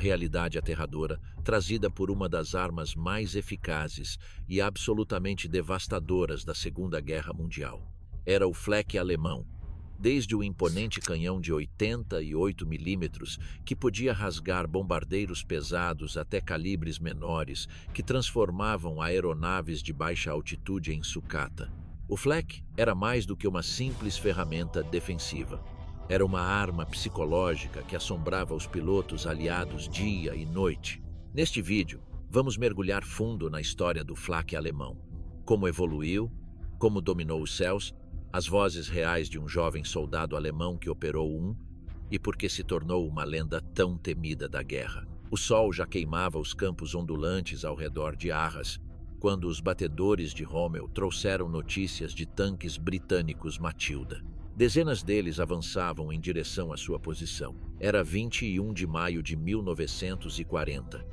realidade aterradora trazida por uma das armas mais eficazes e absolutamente devastadoras da Segunda Guerra Mundial. Era o Flak alemão. Desde o imponente canhão de 88 milímetros, que podia rasgar bombardeiros pesados até calibres menores, que transformavam aeronaves de baixa altitude em sucata. O Flak era mais do que uma simples ferramenta defensiva. Era uma arma psicológica que assombrava os pilotos aliados dia e noite. Neste vídeo, vamos mergulhar fundo na história do Flak alemão. Como evoluiu, como dominou os céus, as vozes reais de um jovem soldado alemão que operou um e por que se tornou uma lenda tão temida da guerra. O sol já queimava os campos ondulantes ao redor de Arras, quando os batedores de Rommel trouxeram notícias de tanques britânicos Matilda. Dezenas deles avançavam em direção à sua posição. Era 21 de maio de 1940,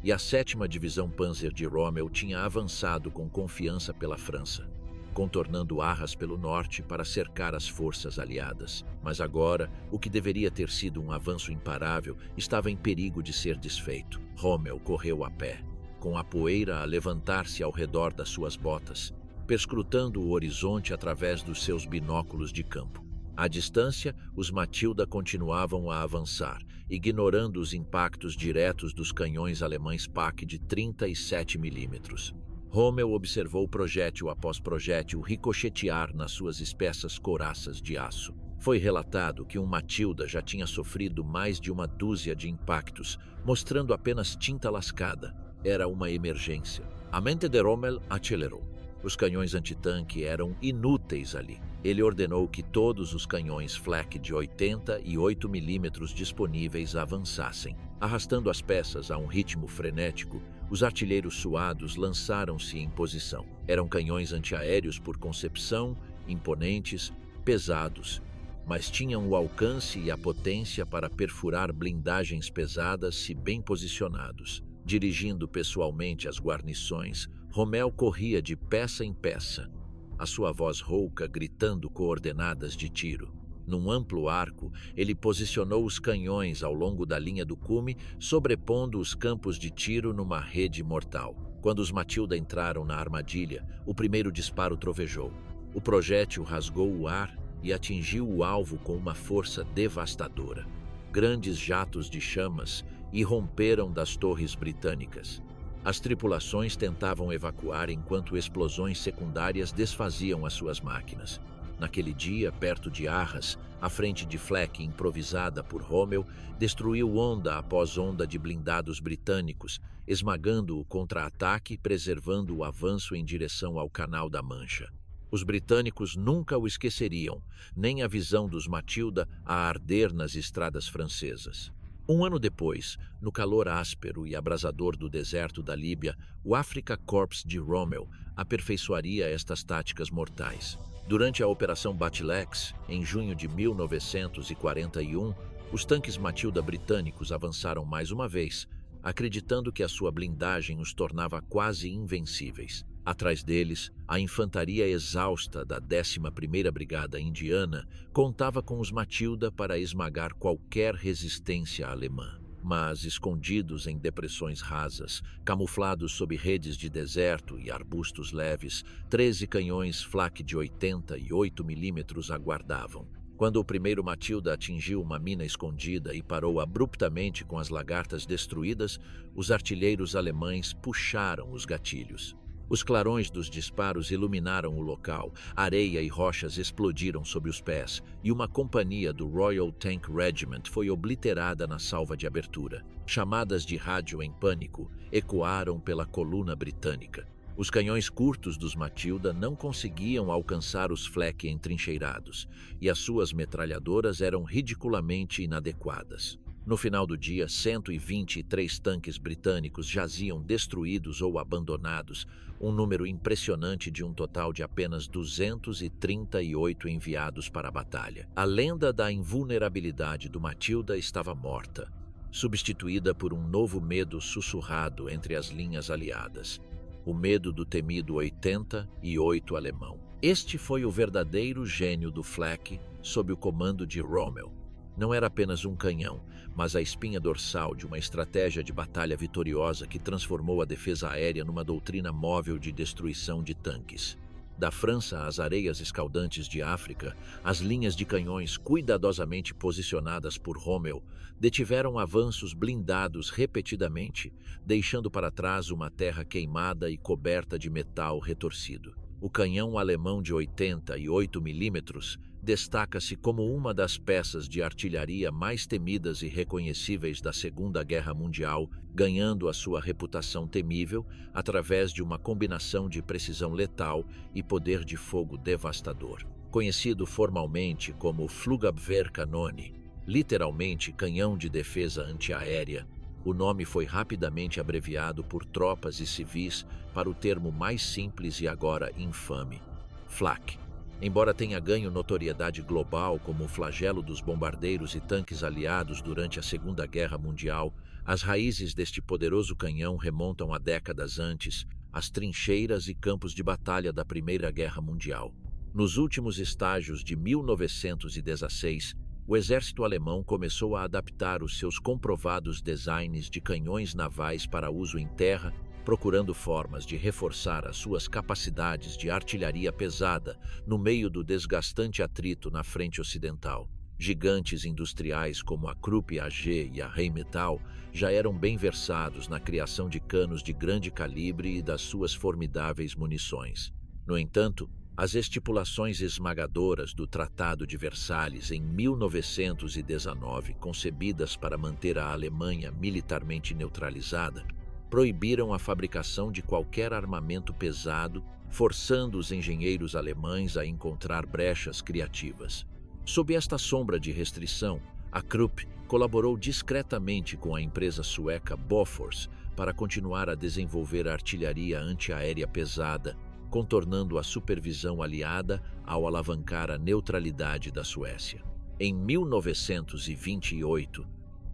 e a 7ª Divisão Panzer de Rommel tinha avançado com confiança pela França, contornando Arras pelo norte para cercar as forças aliadas. Mas agora, o que deveria ter sido um avanço imparável estava em perigo de ser desfeito. Rommel correu a pé, com a poeira a levantar-se ao redor das suas botas, perscrutando o horizonte através dos seus binóculos de campo. À distância, os Matilda continuavam a avançar, ignorando os impactos diretos dos canhões alemães PaK de 37 milímetros. Rommel observou projétil após projétil ricochetear nas suas espessas couraças de aço. Foi relatado que um Matilda já tinha sofrido mais de uma dúzia de impactos, mostrando apenas tinta lascada. Era uma emergência. A mente de Rommel acelerou. Os canhões antitanque eram inúteis ali. Ele ordenou que todos os canhões Flak de 88 milímetros disponíveis avançassem. Arrastando as peças a um ritmo frenético, os artilheiros suados lançaram-se em posição. Eram canhões antiaéreos por concepção, imponentes, pesados, mas tinham o alcance e a potência para perfurar blindagens pesadas se bem posicionados. Dirigindo pessoalmente as guarnições, Rommel corria de peça em peça, a sua voz rouca gritando coordenadas de tiro. Num amplo arco, ele posicionou os canhões ao longo da linha do cume, sobrepondo os campos de tiro numa rede mortal. Quando os Matilda entraram na armadilha, o primeiro disparo trovejou. O projétil rasgou o ar e atingiu o alvo com uma força devastadora. Grandes jatos de chamas irromperam das torres britânicas. As tripulações tentavam evacuar enquanto explosões secundárias desfaziam as suas máquinas. Naquele dia, perto de Arras, a frente de Flak, improvisada por Rommel, destruiu onda após onda de blindados britânicos, esmagando o contra-ataque e preservando o avanço em direção ao Canal da Mancha. Os britânicos nunca o esqueceriam, nem a visão dos Matilda a arder nas estradas francesas. Um ano depois, no calor áspero e abrasador do deserto da Líbia, o Afrika Korps de Rommel aperfeiçoaria estas táticas mortais. Durante a Operação Battleaxe, em junho de 1941, os tanques Matilda britânicos avançaram mais uma vez, acreditando que a sua blindagem os tornava quase invencíveis. Atrás deles, a infantaria exausta da 11ª Brigada Indiana contava com os Matilda para esmagar qualquer resistência alemã. Mas, escondidos em depressões rasas, camuflados sob redes de deserto e arbustos leves, 13 canhões Flak de 88 milímetros aguardavam. Quando o primeiro Matilda atingiu uma mina escondida e parou abruptamente com as lagartas destruídas, os artilheiros alemães puxaram os gatilhos. Os clarões dos disparos iluminaram o local, areia e rochas explodiram sob os pés, e uma companhia do Royal Tank Regiment foi obliterada na salva de abertura. Chamadas de rádio em pânico ecoaram pela coluna britânica. Os canhões curtos dos Matilda não conseguiam alcançar os Flak entrincheirados, e as suas metralhadoras eram ridiculamente inadequadas. No final do dia, 123 tanques britânicos jaziam destruídos ou abandonados, um número impressionante de um total de apenas 238 enviados para a batalha. A lenda da invulnerabilidade do Matilda estava morta, substituída por um novo medo sussurrado entre as linhas aliadas. O medo do temido 88 alemão. Este foi o verdadeiro gênio do Flak sob o comando de Rommel. não era apenas um canhão, mas a espinha dorsal de uma estratégia de batalha vitoriosa que transformou a defesa aérea numa doutrina móvel de destruição de tanques. Da França às areias escaldantes de África, as linhas de canhões cuidadosamente posicionadas por Rommel detiveram avanços blindados repetidamente, deixando para trás uma terra queimada e coberta de metal retorcido. O canhão alemão de 88 milímetros destaca-se como uma das peças de artilharia mais temidas e reconhecíveis da Segunda Guerra Mundial, ganhando a sua reputação temível através de uma combinação de precisão letal e poder de fogo devastador. Conhecido formalmente como Flugabwehrkanone, literalmente canhão de defesa antiaérea, o nome foi rapidamente abreviado por tropas e civis para o termo mais simples e agora infame, Flak. Embora tenha ganho notoriedade global como o flagelo dos bombardeiros e tanques aliados durante a Segunda Guerra Mundial, as raízes deste poderoso canhão remontam a décadas antes, às trincheiras e campos de batalha da Primeira Guerra Mundial. Nos últimos estágios de 1916, o exército alemão começou a adaptar os seus comprovados designs de canhões navais para uso em terra, procurando formas de reforçar as suas capacidades de artilharia pesada no meio do desgastante atrito na frente ocidental. Gigantes industriais como a Krupp AG e a Rheinmetall já eram bem versados na criação de canos de grande calibre e das suas formidáveis munições. No entanto, as estipulações esmagadoras do Tratado de Versalhes em 1919, concebidas para manter a Alemanha militarmente neutralizada, proibiram a fabricação de qualquer armamento pesado, forçando os engenheiros alemães a encontrar brechas criativas. Sob esta sombra de restrição, a Krupp colaborou discretamente com a empresa sueca Bofors para continuar a desenvolver artilharia antiaérea pesada, contornando a supervisão aliada ao alavancar a neutralidade da Suécia. Em 1928,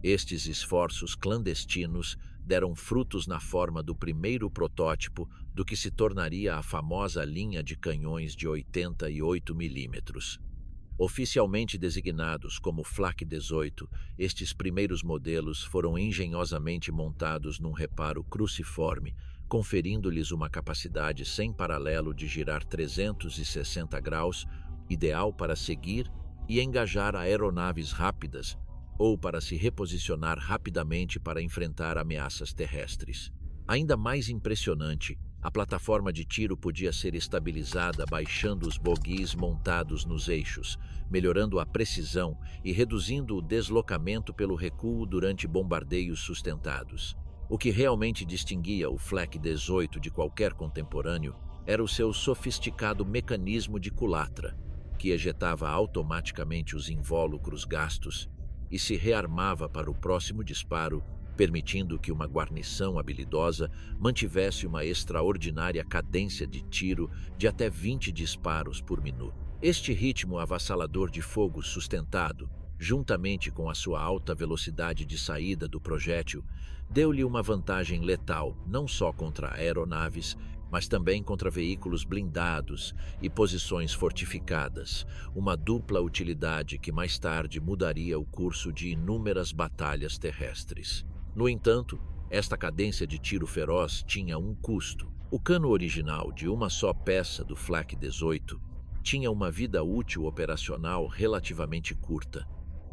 estes esforços clandestinos deram frutos na forma do primeiro protótipo do que se tornaria a famosa linha de canhões de 88 milímetros. Oficialmente designados como Flak 18, estes primeiros modelos foram engenhosamente montados num reparo cruciforme, conferindo-lhes uma capacidade sem paralelo de girar 360 graus, ideal para seguir e engajar aeronaves rápidas ou para se reposicionar rapidamente para enfrentar ameaças terrestres. Ainda mais impressionante, a plataforma de tiro podia ser estabilizada baixando os bogies montados nos eixos, melhorando a precisão e reduzindo o deslocamento pelo recuo durante bombardeios sustentados. O que realmente distinguia o Flak 18 de qualquer contemporâneo era o seu sofisticado mecanismo de culatra, que ejetava automaticamente os invólucros gastos e se rearmava para o próximo disparo, permitindo que uma guarnição habilidosa mantivesse uma extraordinária cadência de tiro de até 20 disparos por minuto. Este ritmo avassalador de fogo sustentado, juntamente com a sua alta velocidade de saída do projétil, deu-lhe uma vantagem letal não só contra aeronaves, mas também contra veículos blindados e posições fortificadas, uma dupla utilidade que mais tarde mudaria o curso de inúmeras batalhas terrestres. No entanto, esta cadência de tiro feroz tinha um custo. O cano original de uma só peça do Flak 18 tinha uma vida útil operacional relativamente curta,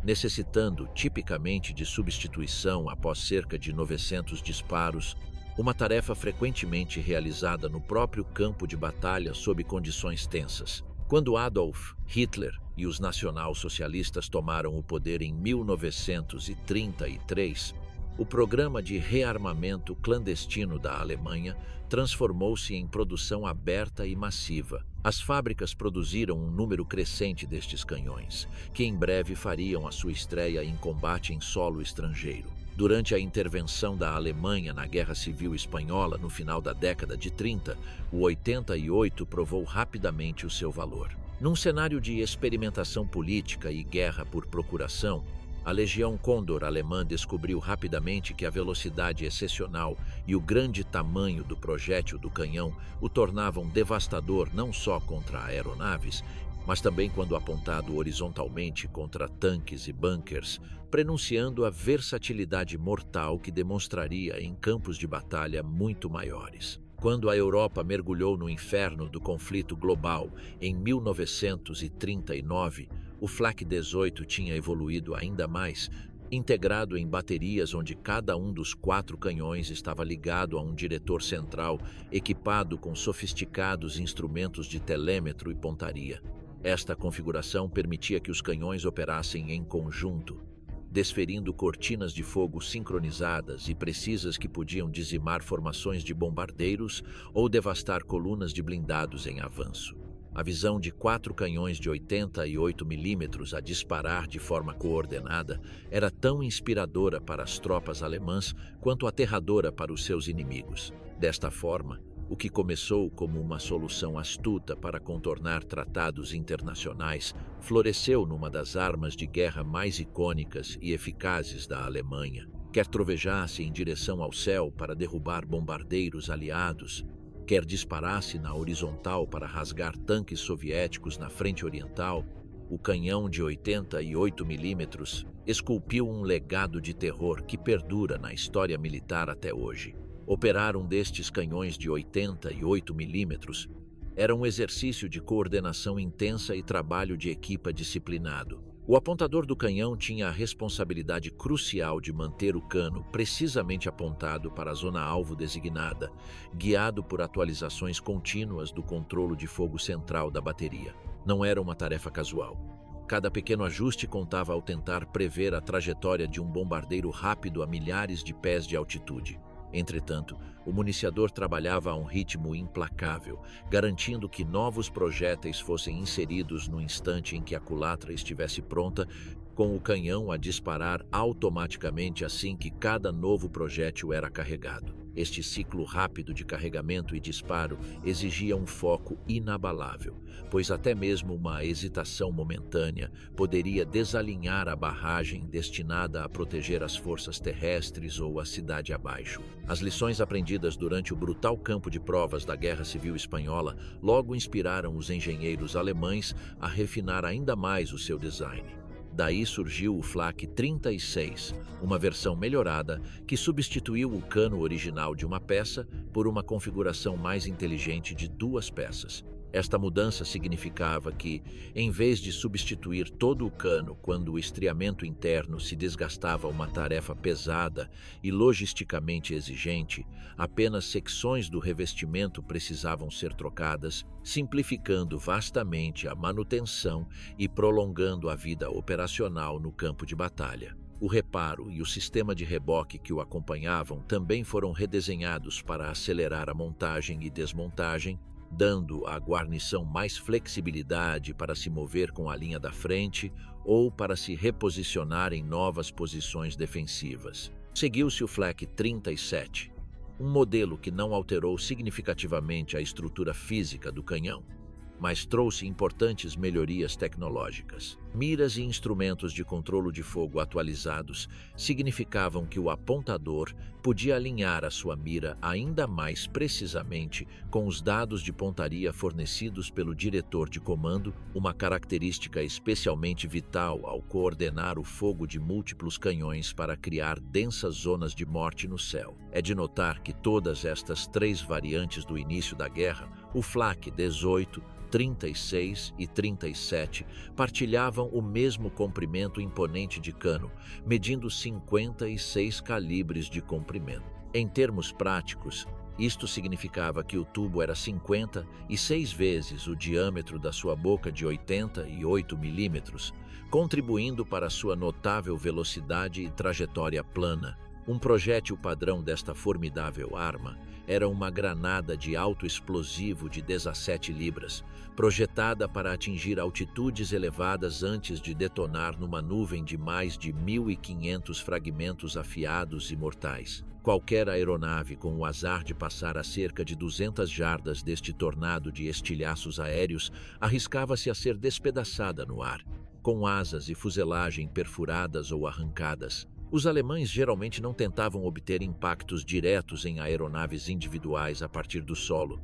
necessitando tipicamente de substituição após cerca de 900 disparos, uma tarefa frequentemente realizada no próprio campo de batalha sob condições tensas. Quando Adolf Hitler e os nacional-socialistas tomaram o poder em 1933, o programa de rearmamento clandestino da Alemanha transformou-se em produção aberta e massiva. As fábricas produziram um número crescente destes canhões, que em breve fariam a sua estreia em combate em solo estrangeiro. Durante a intervenção da Alemanha na Guerra Civil Espanhola no final da década de 30, o 88 provou rapidamente o seu valor. Num cenário de experimentação política e guerra por procuração, a Legião Condor alemã descobriu rapidamente que a velocidade excepcional e o grande tamanho do projétil do canhão o tornavam devastador não só contra aeronaves, mas também quando apontado horizontalmente contra tanques e bunkers, prenunciando a versatilidade mortal que demonstraria em campos de batalha muito maiores. Quando a Europa mergulhou no inferno do conflito global em 1939, o Flak 18 tinha evoluído ainda mais, integrado em baterias onde cada um dos 4 canhões estava ligado a um diretor central equipado com sofisticados instrumentos de telêmetro e pontaria. Esta configuração permitia que os canhões operassem em conjunto, desferindo cortinas de fogo sincronizadas e precisas que podiam dizimar formações de bombardeiros ou devastar colunas de blindados em avanço. A visão de 4 canhões de 88 milímetros a disparar de forma coordenada era tão inspiradora para as tropas alemãs quanto aterradora para os seus inimigos. Desta forma, o que começou como uma solução astuta para contornar tratados internacionais floresceu numa das armas de guerra mais icônicas e eficazes da Alemanha. Quer trovejasse em direção ao céu para derrubar bombardeiros aliados, quer disparasse na horizontal para rasgar tanques soviéticos na frente oriental, o canhão de 88 milímetros esculpiu um legado de terror que perdura na história militar até hoje. Operar um destes canhões de 88 milímetros era um exercício de coordenação intensa e trabalho de equipa disciplinado. O apontador do canhão tinha a responsabilidade crucial de manter o cano precisamente apontado para a zona-alvo designada, guiado por atualizações contínuas do controle de fogo central da bateria. Não era uma tarefa casual. Cada pequeno ajuste contava ao tentar prever a trajetória de um bombardeiro rápido a milhares de pés de altitude. Entretanto, o municiador trabalhava a um ritmo implacável, garantindo que novos projéteis fossem inseridos no instante em que a culatra estivesse pronta, com o canhão a disparar automaticamente assim que cada novo projétil era carregado. Este ciclo rápido de carregamento e disparo exigia um foco inabalável, pois até mesmo uma hesitação momentânea poderia desalinhar a barragem destinada a proteger as forças terrestres ou a cidade abaixo. As lições aprendidas durante o brutal campo de provas da Guerra Civil Espanhola logo inspiraram os engenheiros alemães a refinar ainda mais o seu design. Daí surgiu o Flak 36, uma versão melhorada que substituiu o cano original de uma peça por uma configuração mais inteligente de 2 peças. Esta mudança significava que, em vez de substituir todo o cano quando o estriamento interno se desgastava uma tarefa pesada e logisticamente exigente, apenas secções do revestimento precisavam ser trocadas, simplificando vastamente a manutenção e prolongando a vida operacional no campo de batalha. O reparo e o sistema de reboque que o acompanhavam também foram redesenhados para acelerar a montagem e desmontagem, dando à guarnição mais flexibilidade para se mover com a linha da frente ou para se reposicionar em novas posições defensivas. Seguiu-se o Flak 37, um modelo que não alterou significativamente a estrutura física do canhão, mas trouxe importantes melhorias tecnológicas. Miras e instrumentos de controle de fogo atualizados significavam que o apontador podia alinhar a sua mira ainda mais precisamente com os dados de pontaria fornecidos pelo diretor de comando, uma característica especialmente vital ao coordenar o fogo de múltiplos canhões para criar densas zonas de morte no céu. É de notar que todas estas 3 variantes do início da guerra, o Flak 18, 36 e 37, partilhavam o mesmo comprimento imponente de cano, medindo 56 calibres de comprimento. Em termos práticos, isto significava que o tubo era 56 vezes o diâmetro da sua boca de 88 milímetros, contribuindo para sua notável velocidade e trajetória plana. Um projétil padrão desta formidável arma era uma granada de alto explosivo de 17 libras, projetada para atingir altitudes elevadas antes de detonar numa nuvem de mais de 1.500 fragmentos afiados e mortais. Qualquer aeronave com o azar de passar a cerca de 200 jardas deste tornado de estilhaços aéreos arriscava-se a ser despedaçada no ar, com asas e fuselagem perfuradas ou arrancadas. Os alemães geralmente não tentavam obter impactos diretos em aeronaves individuais a partir do solo.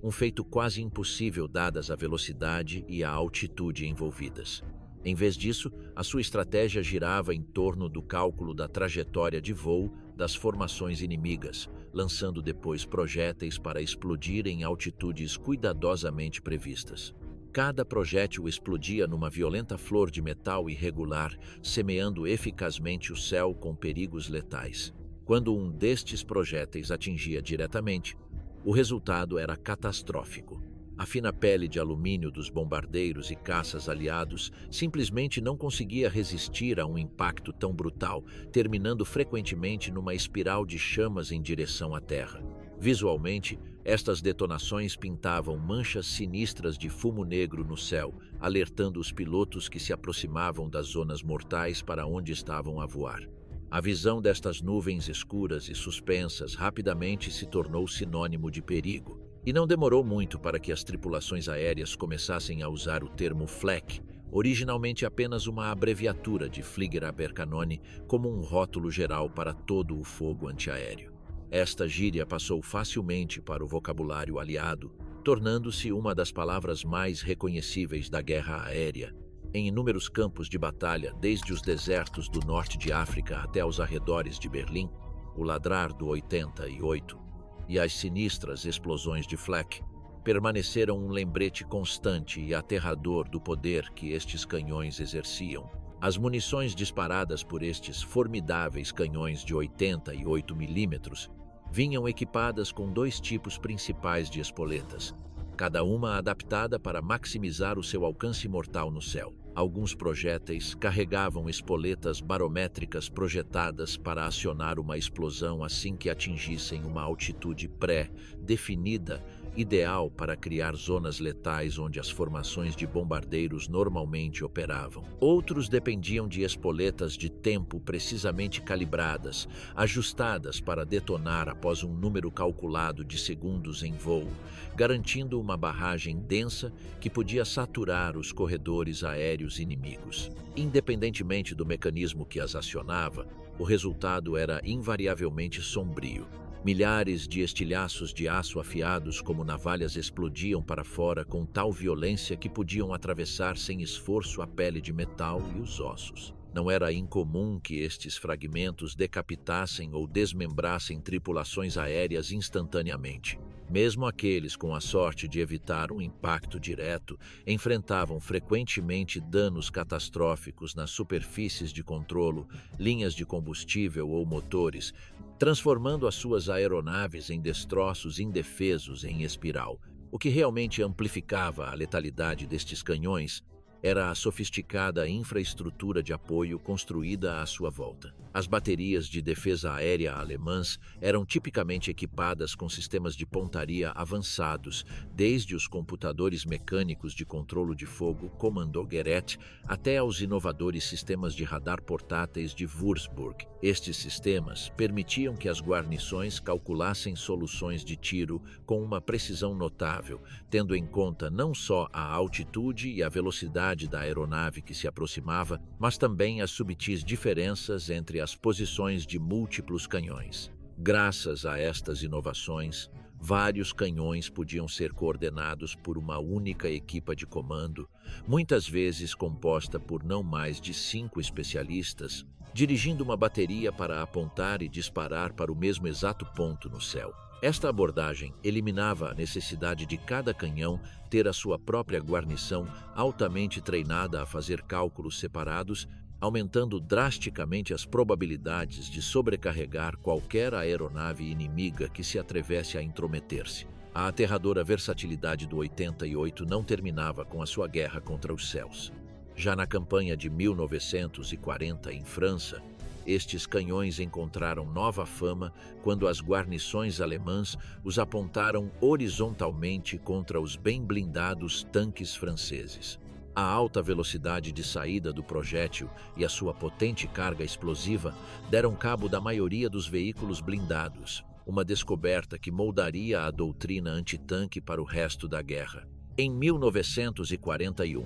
um feito quase impossível dadas a velocidade e a altitude envolvidas. Em vez disso, a sua estratégia girava em torno do cálculo da trajetória de voo das formações inimigas, lançando depois projéteis para explodir em altitudes cuidadosamente previstas. Cada projétil explodia numa violenta flor de metal irregular, semeando eficazmente o céu com perigos letais. Quando um destes projéteis atingia diretamente, o resultado era catastrófico. A fina pele de alumínio dos bombardeiros e caças aliados simplesmente não conseguia resistir a um impacto tão brutal, terminando frequentemente numa espiral de chamas em direção à Terra. Visualmente, estas detonações pintavam manchas sinistras de fumo negro no céu, alertando os pilotos que se aproximavam das zonas mortais para onde estavam a voar. A visão destas nuvens escuras e suspensas rapidamente se tornou sinônimo de perigo. E não demorou muito para que as tripulações aéreas começassem a usar o termo FLAC, originalmente apenas uma abreviatura de Flieger-Aberkanone, como um rótulo geral para todo o fogo antiaéreo. Esta gíria passou facilmente para o vocabulário aliado, tornando-se uma das palavras mais reconhecíveis da guerra aérea. Em inúmeros campos de batalha, desde os desertos do norte de África até aos arredores de Berlim, o ladrar do 88 e as sinistras explosões de flak permaneceram um lembrete constante e aterrador do poder que estes canhões exerciam. As munições disparadas por estes formidáveis canhões de 88 milímetros vinham equipadas com dois tipos principais de espoletas, cada uma adaptada para maximizar o seu alcance mortal no céu. Alguns projéteis carregavam espoletas barométricas projetadas para acionar uma explosão assim que atingissem uma altitude pré-definida, ideal para criar zonas letais onde as formações de bombardeiros normalmente operavam. Outros dependiam de espoletas de tempo precisamente calibradas, ajustadas para detonar após um número calculado de segundos em voo, garantindo uma barragem densa que podia saturar os corredores aéreos inimigos. Independentemente do mecanismo que as acionava, o resultado era invariavelmente sombrio. Milhares de estilhaços de aço afiados como navalhas explodiam para fora com tal violência que podiam atravessar sem esforço a pele de metal e os ossos. Não era incomum que estes fragmentos decapitassem ou desmembrassem tripulações aéreas instantaneamente. Mesmo aqueles com a sorte de evitar um impacto direto enfrentavam frequentemente danos catastróficos nas superfícies de controlo, linhas de combustível ou motores, transformando as suas aeronaves em destroços indefesos em espiral. O que realmente amplificava a letalidade destes canhões era a sofisticada infraestrutura de apoio construída à sua volta. As baterias de defesa aérea alemãs eram tipicamente equipadas com sistemas de pontaria avançados, desde os computadores mecânicos de controlo de fogo Kommandogerät até aos inovadores sistemas de radar portáteis de Würzburg. Estes sistemas permitiam que as guarnições calculassem soluções de tiro com uma precisão notável, tendo em conta não só a altitude e a velocidade da aeronave que se aproximava, mas também as subtis diferenças entre as posições de múltiplos canhões. Graças a estas inovações, vários canhões podiam ser coordenados por uma única equipa de comando, muitas vezes composta por não mais de 5 especialistas, dirigindo uma bateria para apontar e disparar para o mesmo exato ponto no céu. Esta abordagem eliminava a necessidade de cada canhão ter a sua própria guarnição altamente treinada a fazer cálculos separados, aumentando drasticamente as probabilidades de sobrecarregar qualquer aeronave inimiga que se atrevesse a intrometer-se. A aterradora versatilidade do 88 não terminava com a sua guerra contra os céus. Já na campanha de 1940 em França, estes canhões encontraram nova fama quando as guarnições alemãs os apontaram horizontalmente contra os bem blindados tanques franceses. A alta velocidade de saída do projétil e a sua potente carga explosiva deram cabo da maioria dos veículos blindados, uma descoberta que moldaria a doutrina antitanque para o resto da guerra. Em 1941,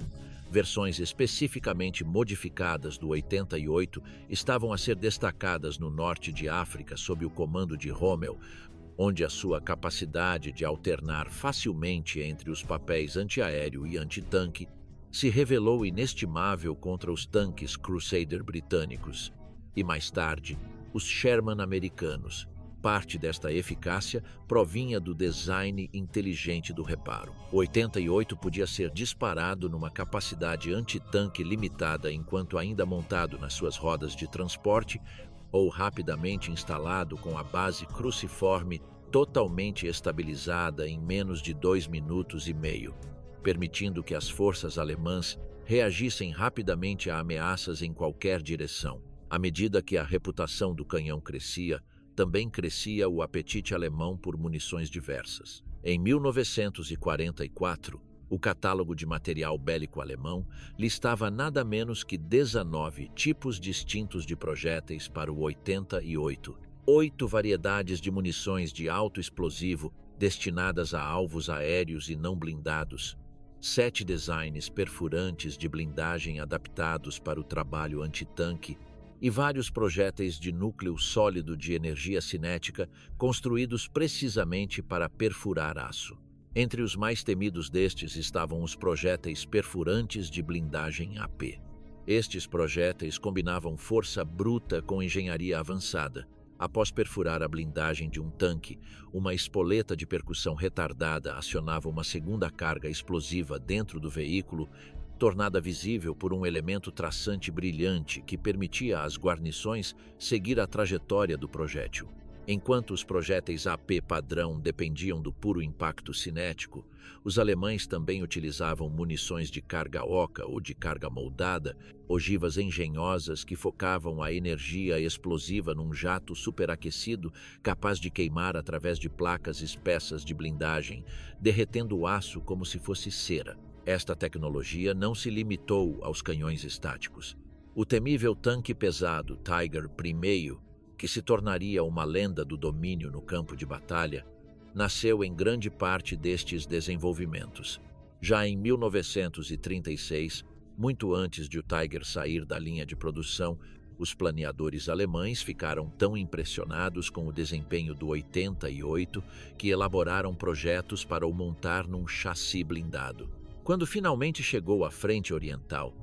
versões especificamente modificadas do 88 estavam a ser destacadas no norte de África sob o comando de Rommel, onde a sua capacidade de alternar facilmente entre os papéis antiaéreo e antitanque se revelou inestimável contra os tanques Crusader britânicos e, mais tarde, os Sherman americanos. Parte desta eficácia provinha do design inteligente do reparo. O 88 podia ser disparado numa capacidade antitanque limitada enquanto ainda montado nas suas rodas de transporte ou rapidamente instalado com a base cruciforme totalmente estabilizada em menos de 2 minutos e meio, permitindo que as forças alemãs reagissem rapidamente a ameaças em qualquer direção. À medida que a reputação do canhão crescia, também crescia o apetite alemão por munições diversas. Em 1944, o catálogo de material bélico alemão listava nada menos que 19 tipos distintos de projéteis para o 88, 8 variedades de munições de alto explosivo destinadas a alvos aéreos e não blindados, 7 designs perfurantes de blindagem adaptados para o trabalho antitanque e vários projéteis de núcleo sólido de energia cinética construídos precisamente para perfurar aço. Entre os mais temidos destes estavam os projéteis perfurantes de blindagem AP. Estes projéteis combinavam força bruta com engenharia avançada. Após perfurar a blindagem de um tanque, uma espoleta de percussão retardada acionava uma segunda carga explosiva dentro do veículo, tornada visível por um elemento traçante brilhante que permitia às guarnições seguir a trajetória do projétil. Enquanto os projéteis AP padrão dependiam do puro impacto cinético, os alemães também utilizavam munições de carga oca ou de carga moldada, ogivas engenhosas que focavam a energia explosiva num jato superaquecido capaz de queimar através de placas espessas de blindagem, derretendo o aço como se fosse cera. Esta tecnologia não se limitou aos canhões estáticos. O temível tanque pesado Tiger I, que se tornaria uma lenda do domínio no campo de batalha, nasceu em grande parte destes desenvolvimentos. Já em 1936, muito antes de o Tiger sair da linha de produção, os planeadores alemães ficaram tão impressionados com o desempenho do 88 que elaboraram projetos para o montar num chassi blindado. Quando finalmente chegou à frente oriental,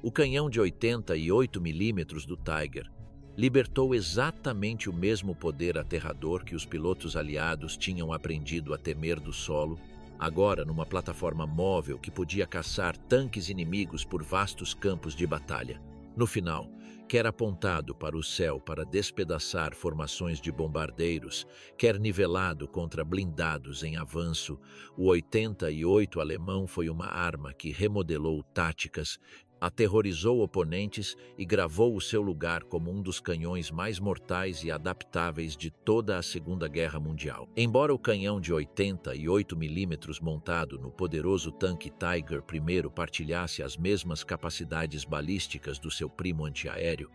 o canhão de 88 mm do Tiger libertou exatamente o mesmo poder aterrador que os pilotos aliados tinham aprendido a temer do solo, agora numa plataforma móvel que podia caçar tanques inimigos por vastos campos de batalha. No final, quer apontado para o céu para despedaçar formações de bombardeiros, quer nivelado contra blindados em avanço, o 88 alemão foi uma arma que remodelou táticas, aterrorizou oponentes e gravou o seu lugar como um dos canhões mais mortais e adaptáveis de toda a Segunda Guerra Mundial. Embora o canhão de 88 mm montado no poderoso tanque Tiger I partilhasse as mesmas capacidades balísticas do seu primo antiaéreo,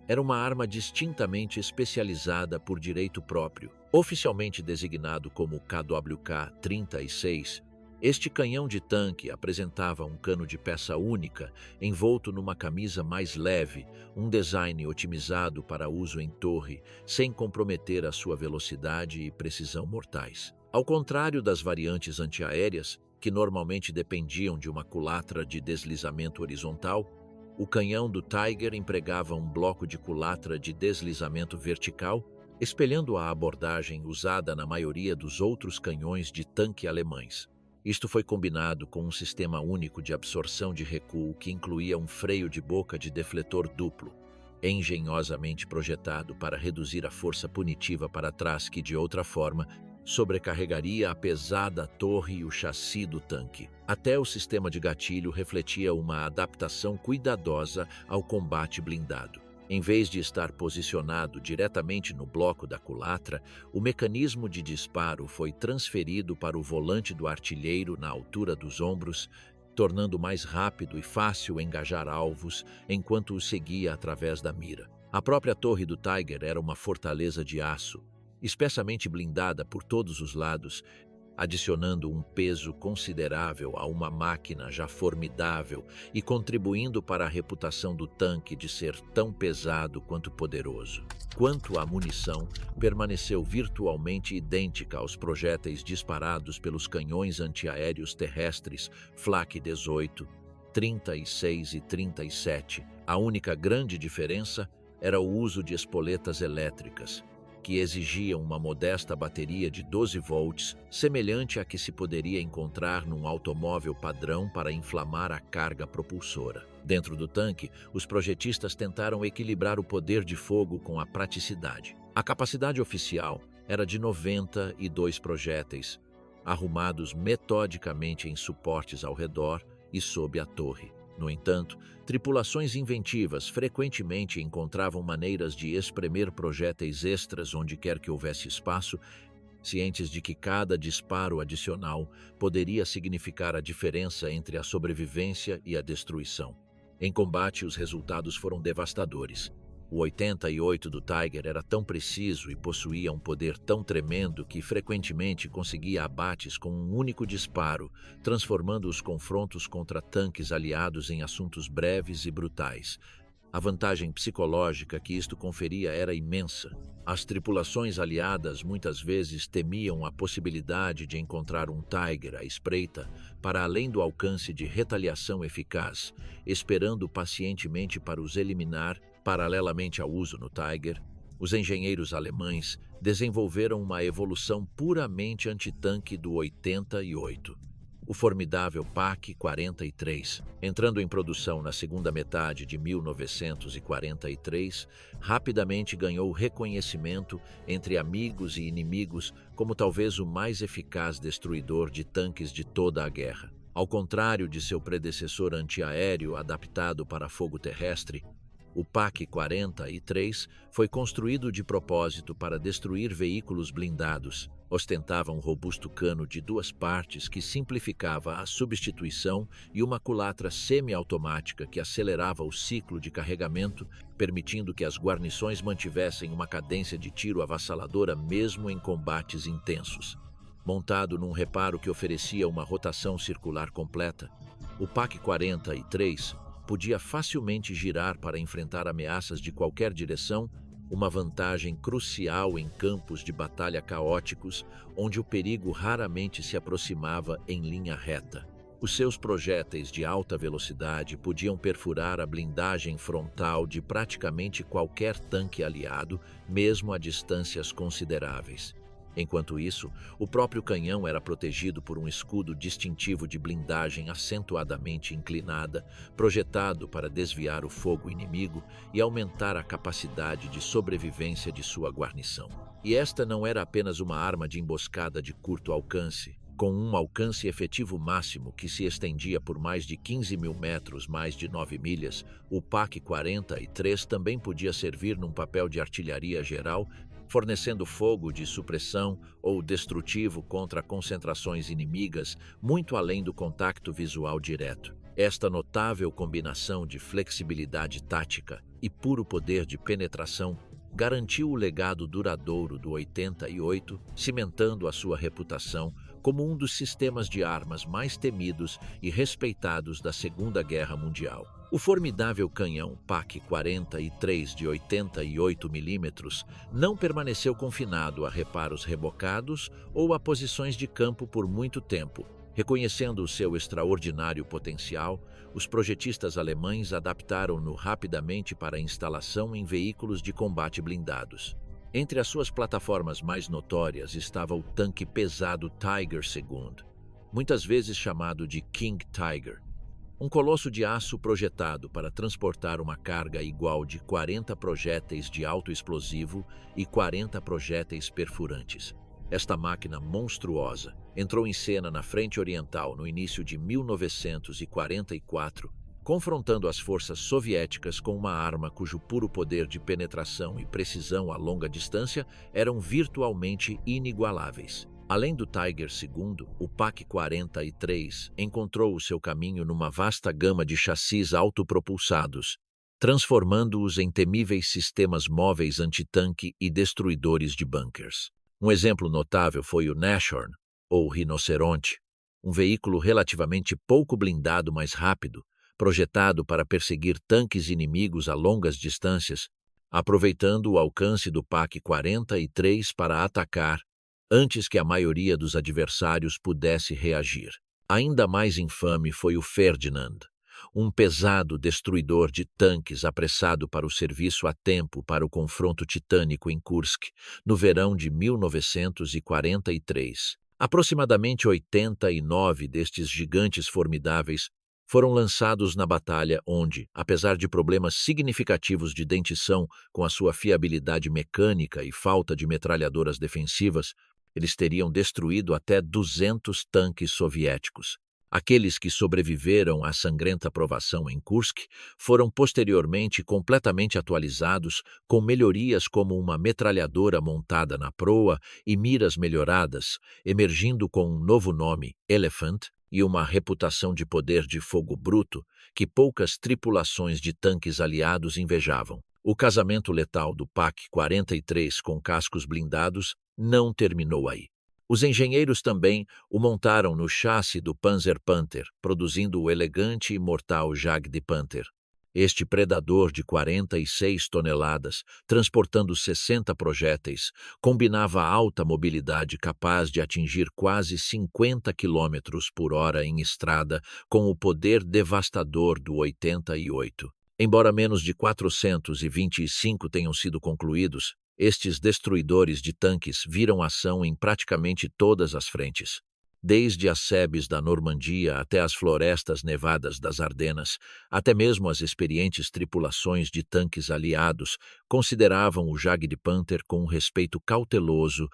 era uma arma distintamente especializada por direito próprio. Oficialmente designado como KWK-36, este canhão de tanque apresentava um cano de peça única, envolto numa camisa mais leve, um design otimizado para uso em torre, sem comprometer a sua velocidade e precisão mortais. Ao contrário das variantes antiaéreas, que normalmente dependiam de uma culatra de deslizamento horizontal, o canhão do Tiger empregava um bloco de culatra de deslizamento vertical, espelhando a abordagem usada na maioria dos outros canhões de tanque alemães. Isto foi combinado com um sistema único de absorção de recuo que incluía um freio de boca de defletor duplo, engenhosamente projetado para reduzir a força punitiva para trás que, de outra forma, sobrecarregaria a pesada torre e o chassi do tanque. Até o sistema de gatilho refletia uma adaptação cuidadosa ao combate blindado. Em vez de estar posicionado diretamente no bloco da culatra, o mecanismo de disparo foi transferido para o volante do artilheiro na altura dos ombros, tornando mais rápido e fácil engajar alvos enquanto os seguia através da mira. A própria torre do Tiger era uma fortaleza de aço, espessamente blindada por todos os lados, adicionando um peso considerável a uma máquina já formidável e contribuindo para a reputação do tanque de ser tão pesado quanto poderoso. Quanto à munição, permaneceu virtualmente idêntica aos projéteis disparados pelos canhões antiaéreos terrestres Flak 18, 36 e 37. A única grande diferença era o uso de espoletas elétricas, que exigiam uma modesta bateria de 12 volts, semelhante à que se poderia encontrar num automóvel padrão para inflamar a carga propulsora. Dentro do tanque, os projetistas tentaram equilibrar o poder de fogo com a praticidade. A capacidade oficial era de 92 projéteis, arrumados metodicamente em suportes ao redor e sob a torre. No entanto, tripulações inventivas frequentemente encontravam maneiras de espremer projéteis extras onde quer que houvesse espaço, cientes de que cada disparo adicional poderia significar a diferença entre a sobrevivência e a destruição. Em combate, os resultados foram devastadores. O 88 do Tiger era tão preciso e possuía um poder tão tremendo que frequentemente conseguia abates com um único disparo, transformando os confrontos contra tanques aliados em assuntos breves e brutais. A vantagem psicológica que isto conferia era imensa. As tripulações aliadas muitas vezes temiam a possibilidade de encontrar um Tiger à espreita para além do alcance de retaliação eficaz, esperando pacientemente para os eliminar. Paralelamente ao uso no Tiger, os engenheiros alemães desenvolveram uma evolução puramente antitanque do 88. O formidável PaK-43, entrando em produção na segunda metade de 1943, rapidamente ganhou reconhecimento entre amigos e inimigos como talvez o mais eficaz destruidor de tanques de toda a guerra. Ao contrário de seu predecessor antiaéreo adaptado para fogo terrestre, o PaK-43 foi construído de propósito para destruir veículos blindados. Ostentava um robusto cano de 2 partes que simplificava a substituição e uma culatra semiautomática que acelerava o ciclo de carregamento, permitindo que as guarnições mantivessem uma cadência de tiro avassaladora mesmo em combates intensos. Montado num reparo que oferecia uma rotação circular completa, o PaK-43 podia facilmente girar para enfrentar ameaças de qualquer direção, uma vantagem crucial em campos de batalha caóticos, onde o perigo raramente se aproximava em linha reta. Os seus projéteis de alta velocidade podiam perfurar a blindagem frontal de praticamente qualquer tanque aliado, mesmo a distâncias consideráveis. Enquanto isso, o próprio canhão era protegido por um escudo distintivo de blindagem acentuadamente inclinada, projetado para desviar o fogo inimigo e aumentar a capacidade de sobrevivência de sua guarnição. E esta não era apenas uma arma de emboscada de curto alcance. Com um alcance efetivo máximo que se estendia por mais de 15 mil metros, mais de 9 milhas, o PaK-43 também podia servir num papel de artilharia geral, fornecendo fogo de supressão ou destrutivo contra concentrações inimigas muito além do contato visual direto. Esta notável combinação de flexibilidade tática e puro poder de penetração garantiu o legado duradouro do 88, cimentando a sua reputação como um dos sistemas de armas mais temidos e respeitados da Segunda Guerra Mundial. O formidável canhão PaK-43 de 88 mm não permaneceu confinado a reparos rebocados ou a posições de campo por muito tempo. Reconhecendo o seu extraordinário potencial, os projetistas alemães adaptaram-no rapidamente para a instalação em veículos de combate blindados. Entre as suas plataformas mais notórias estava o tanque pesado Tiger II, muitas vezes chamado de King Tiger. Um colosso de aço projetado para transportar uma carga igual de 40 projéteis de alto explosivo e 40 projéteis perfurantes. Esta máquina monstruosa entrou em cena na Frente Oriental no início de 1944, confrontando as forças soviéticas com uma arma cujo puro poder de penetração e precisão a longa distância eram virtualmente inigualáveis. Além do Tiger II, o PaK-43 encontrou o seu caminho numa vasta gama de chassis autopropulsados, transformando-os em temíveis sistemas móveis antitanque e destruidores de bunkers. Um exemplo notável foi o Nashorn, ou rinoceronte, um veículo relativamente pouco blindado, mas rápido, projetado para perseguir tanques inimigos a longas distâncias, aproveitando o alcance do PaC-43 para atacar antes que a maioria dos adversários pudesse reagir. Ainda mais infame foi o Ferdinand, um pesado destruidor de tanques apressado para o serviço a tempo para o confronto titânico em Kursk, no verão de 1943. Aproximadamente 89 destes gigantes formidáveis foram lançados na batalha onde, apesar de problemas significativos de dentição com a sua fiabilidade mecânica e falta de metralhadoras defensivas, eles teriam destruído até 200 tanques soviéticos. Aqueles que sobreviveram à sangrenta provação em Kursk foram posteriormente completamente atualizados com melhorias como uma metralhadora montada na proa e miras melhoradas, emergindo com um novo nome, Elephant, e uma reputação de poder de fogo bruto que poucas tripulações de tanques aliados invejavam. O casamento letal do PaC-43 com cascos blindados não terminou aí. Os engenheiros também o montaram no chassi do Panzer Panther, produzindo o elegante e mortal Jagd Panther. Este predador de 46 toneladas, transportando 60 projéteis, combinava alta mobilidade capaz de atingir quase 50 km por hora em estrada com o poder devastador do 88. Embora menos de 425 tenham sido concluídos, estes destruidores de tanques viram ação em praticamente todas as frentes. Desde as sebes da Normandia até as florestas nevadas das Ardenas, até mesmo as experientes tripulações de tanques aliados consideravam o Jagd Panther com um respeito cauteloso,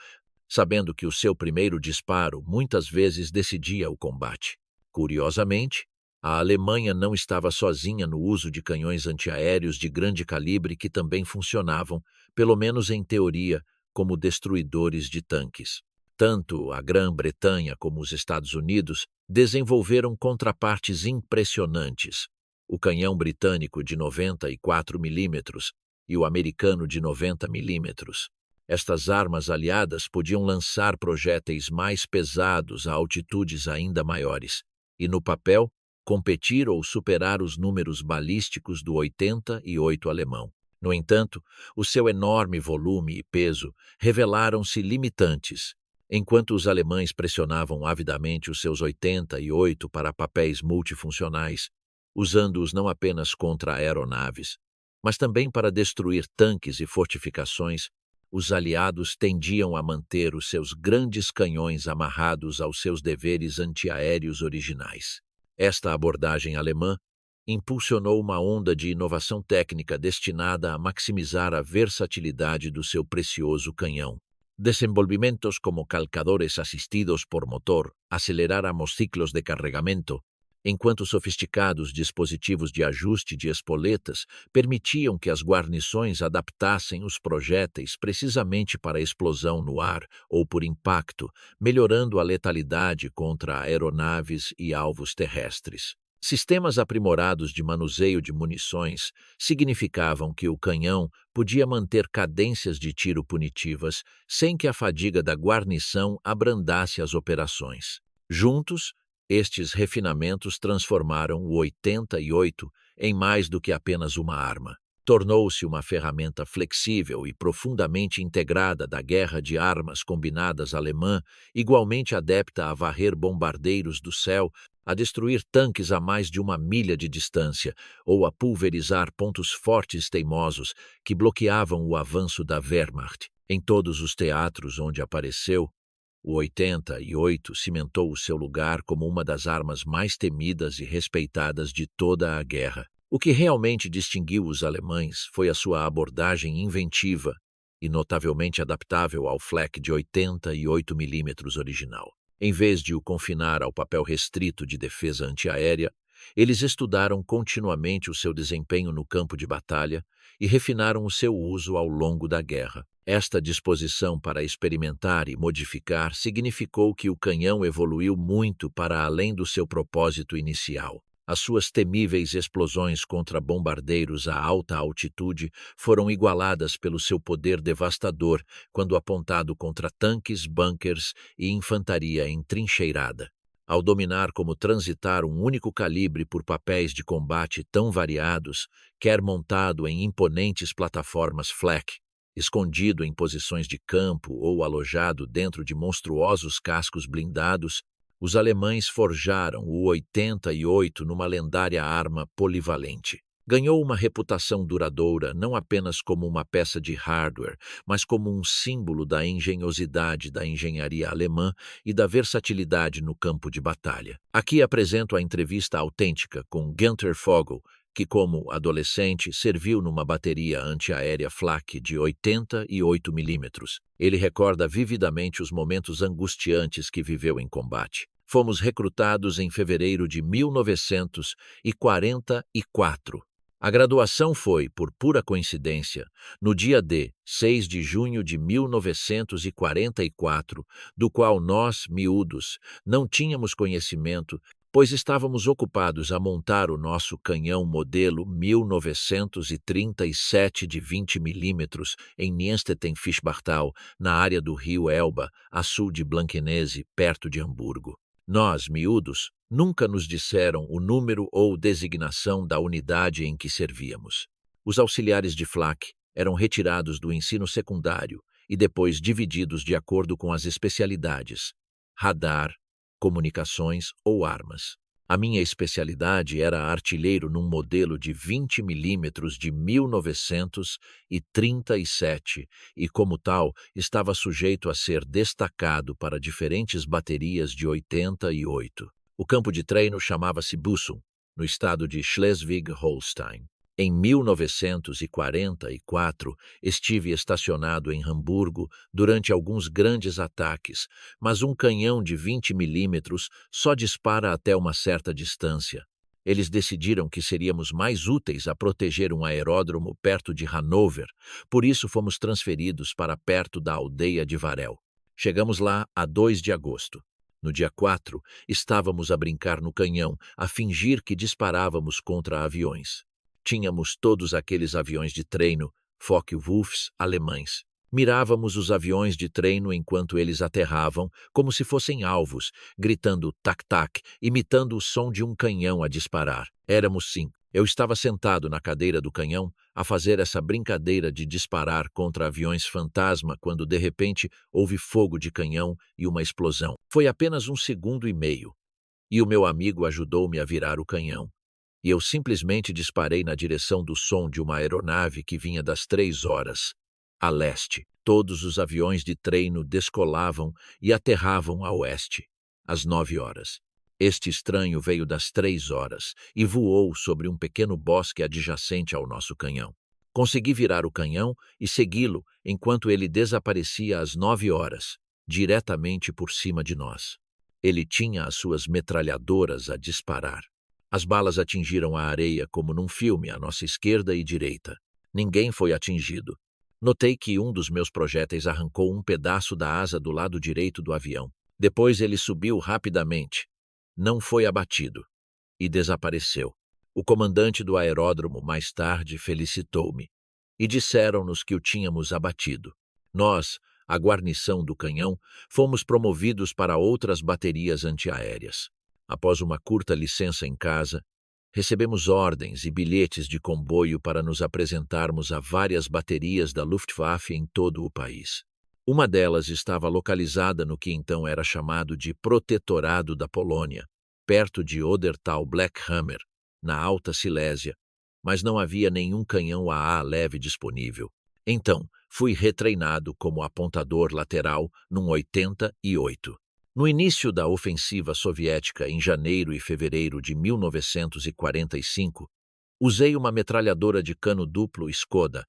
sabendo que o seu primeiro disparo muitas vezes decidia o combate. Curiosamente, a Alemanha não estava sozinha no uso de canhões antiaéreos de grande calibre que também funcionavam, pelo menos em teoria, como destruidores de tanques. Tanto a Grã-Bretanha como os Estados Unidos desenvolveram contrapartes impressionantes. O canhão britânico de 94 milímetros e o americano de 90 milímetros. Estas armas aliadas podiam lançar projéteis mais pesados a altitudes ainda maiores, e no papel, competir ou superar os números balísticos do 88 alemão. No entanto, o seu enorme volume e peso revelaram-se limitantes, enquanto os alemães pressionavam avidamente os seus 88 para papéis multifuncionais, usando-os não apenas contra aeronaves, mas também para destruir tanques e fortificações. Os aliados tendiam a manter os seus grandes canhões amarrados aos seus deveres antiaéreos originais. Esta abordagem alemã impulsionou uma onda de inovação técnica destinada a maximizar a versatilidade do seu precioso canhão. Desenvolvimentos como calcadores assistidos por motor aceleráramos ciclos de carregamento, enquanto sofisticados dispositivos de ajuste de espoletas permitiam que as guarnições adaptassem os projéteis precisamente para explosão no ar ou por impacto, melhorando a letalidade contra aeronaves e alvos terrestres. Sistemas aprimorados de manuseio de munições significavam que o canhão podia manter cadências de tiro punitivas sem que a fadiga da guarnição abrandasse as operações. Juntos, estes refinamentos transformaram o 88 em mais do que apenas uma arma. Tornou-se uma ferramenta flexível e profundamente integrada da guerra de armas combinadas alemã, igualmente adepta a varrer bombardeiros do céu, a destruir tanques a mais de 1 milha de distância ou a pulverizar pontos fortes teimosos que bloqueavam o avanço da Wehrmacht. Em todos os teatros onde apareceu, o 88 cimentou o seu lugar como uma das armas mais temidas e respeitadas de toda a guerra. O que realmente distinguiu os alemães foi a sua abordagem inventiva e notavelmente adaptável ao flak de 88 milímetros original. Em vez de o confinar ao papel restrito de defesa antiaérea, eles estudaram continuamente o seu desempenho no campo de batalha e refinaram o seu uso ao longo da guerra. Esta disposição para experimentar e modificar significou que o canhão evoluiu muito para além do seu propósito inicial. As suas temíveis explosões contra bombardeiros a alta altitude foram igualadas pelo seu poder devastador quando apontado contra tanques, bunkers e infantaria entrincheirada. Ao dominar como transitar um único calibre por papéis de combate tão variados, quer montado em imponentes plataformas flak, escondido em posições de campo ou alojado dentro de monstruosos cascos blindados, os alemães forjaram o 88 numa lendária arma polivalente. Ganhou uma reputação duradoura não apenas como uma peça de hardware, mas como um símbolo da engenhosidade da engenharia alemã e da versatilidade no campo de batalha. Aqui apresento a entrevista autêntica com Günther Vogel, que, como adolescente, serviu numa bateria antiaérea flak de 88 milímetros. Ele recorda vividamente os momentos angustiantes que viveu em combate. Fomos recrutados em fevereiro de 1944. A graduação foi, por pura coincidência, no dia D, 6 de junho de 1944, do qual nós, miúdos, não tínhamos conhecimento, pois estávamos ocupados a montar o nosso canhão modelo 1937 de 20 milímetros em Nienstetten-Fischbachtal, na área do rio Elba, a sul de Blankenese, perto de Hamburgo. Nós, miúdos, nunca nos disseram o número ou designação da unidade em que servíamos. Os auxiliares de flak eram retirados do ensino secundário e depois divididos de acordo com as especialidades: radar, comunicações ou armas. A minha especialidade era artilheiro num modelo de 20 milímetros de 1937 e, como tal, estava sujeito a ser destacado para diferentes baterias de 88. O campo de treino chamava-se Bussum, no estado de Schleswig-Holstein. Em 1944, estive estacionado em Hamburgo durante alguns grandes ataques, mas um canhão de 20 milímetros só dispara até uma certa distância. Eles decidiram que seríamos mais úteis a proteger um aeródromo perto de Hanover, por isso fomos transferidos para perto da aldeia de Varel. Chegamos lá a 2 de agosto. No dia 4, estávamos a brincar no canhão, a fingir que disparávamos contra aviões. Tínhamos todos aqueles aviões de treino, Focke-Wulfs alemães. Mirávamos os aviões de treino enquanto eles aterravam, como se fossem alvos, gritando tac-tac, imitando o som de um canhão a disparar. Éramos 5. Eu estava sentado na cadeira do canhão a fazer essa brincadeira de disparar contra aviões fantasma quando de repente houve fogo de canhão e uma explosão. Foi apenas 1,5 segundos, e o meu amigo ajudou-me a virar o canhão. E eu simplesmente disparei na direção do som de uma aeronave que vinha das 3 horas, a leste. Todos os aviões de treino descolavam e aterravam a oeste, às 9 horas. Este estranho veio das 3 horas e voou sobre um pequeno bosque adjacente ao nosso canhão. Consegui virar o canhão e segui-lo enquanto ele desaparecia às 9 horas, diretamente por cima de nós. Ele tinha as suas metralhadoras a disparar. As balas atingiram a areia como num filme à nossa esquerda e direita. Ninguém foi atingido. Notei que um dos meus projéteis arrancou um pedaço da asa do lado direito do avião. Depois ele subiu rapidamente. Não foi abatido. E desapareceu. O comandante do aeródromo mais tarde felicitou-me. E disseram-nos que o tínhamos abatido. Nós, a guarnição do canhão, fomos promovidos para outras baterias antiaéreas. Após uma curta licença em casa, recebemos ordens e bilhetes de comboio para nos apresentarmos a várias baterias da Luftwaffe em todo o país. Uma delas estava localizada no que então era chamado de Protetorado da Polônia, perto de Odertal-Blackhammer, na Alta Silésia, mas não havia nenhum canhão AA leve disponível. Então, fui retreinado como apontador lateral num 88. No início da ofensiva soviética em janeiro e fevereiro de 1945, usei uma metralhadora de cano duplo Skoda,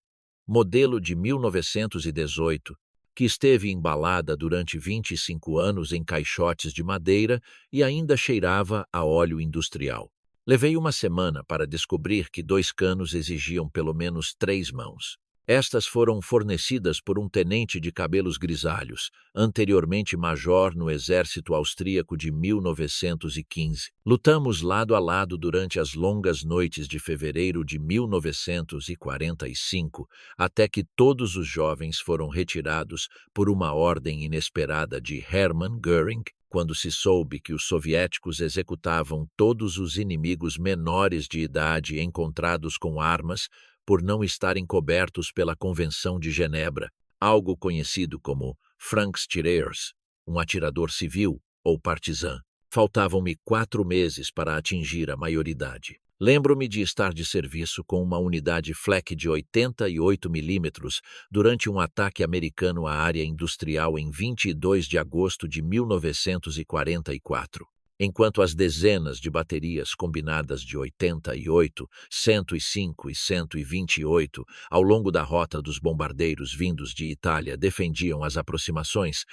modelo de 1918, que esteve embalada durante 25 anos em caixotes de madeira e ainda cheirava a óleo industrial. Levei uma semana para descobrir que 2 canos exigiam pelo menos 3 mãos. Estas foram fornecidas por um tenente de cabelos grisalhos, anteriormente major no exército austríaco de 1915. Lutamos lado a lado durante as longas noites de fevereiro de 1945, até que todos os jovens foram retirados por uma ordem inesperada de Hermann Göring, quando se soube que os soviéticos executavam todos os inimigos menores de idade encontrados com armas por não estarem cobertos pela Convenção de Genebra, algo conhecido como Francs-Tireurs, um atirador civil ou partizan. Faltavam-me 4 meses para atingir a maioridade. Lembro-me de estar de serviço com uma unidade Flak de 88 milímetros durante um ataque americano à área industrial em 22 de agosto de 1944. Enquanto as dezenas de baterias combinadas de 88, 105 e 128 ao longo da rota dos bombardeiros vindos de Itália defendiam as aproximações,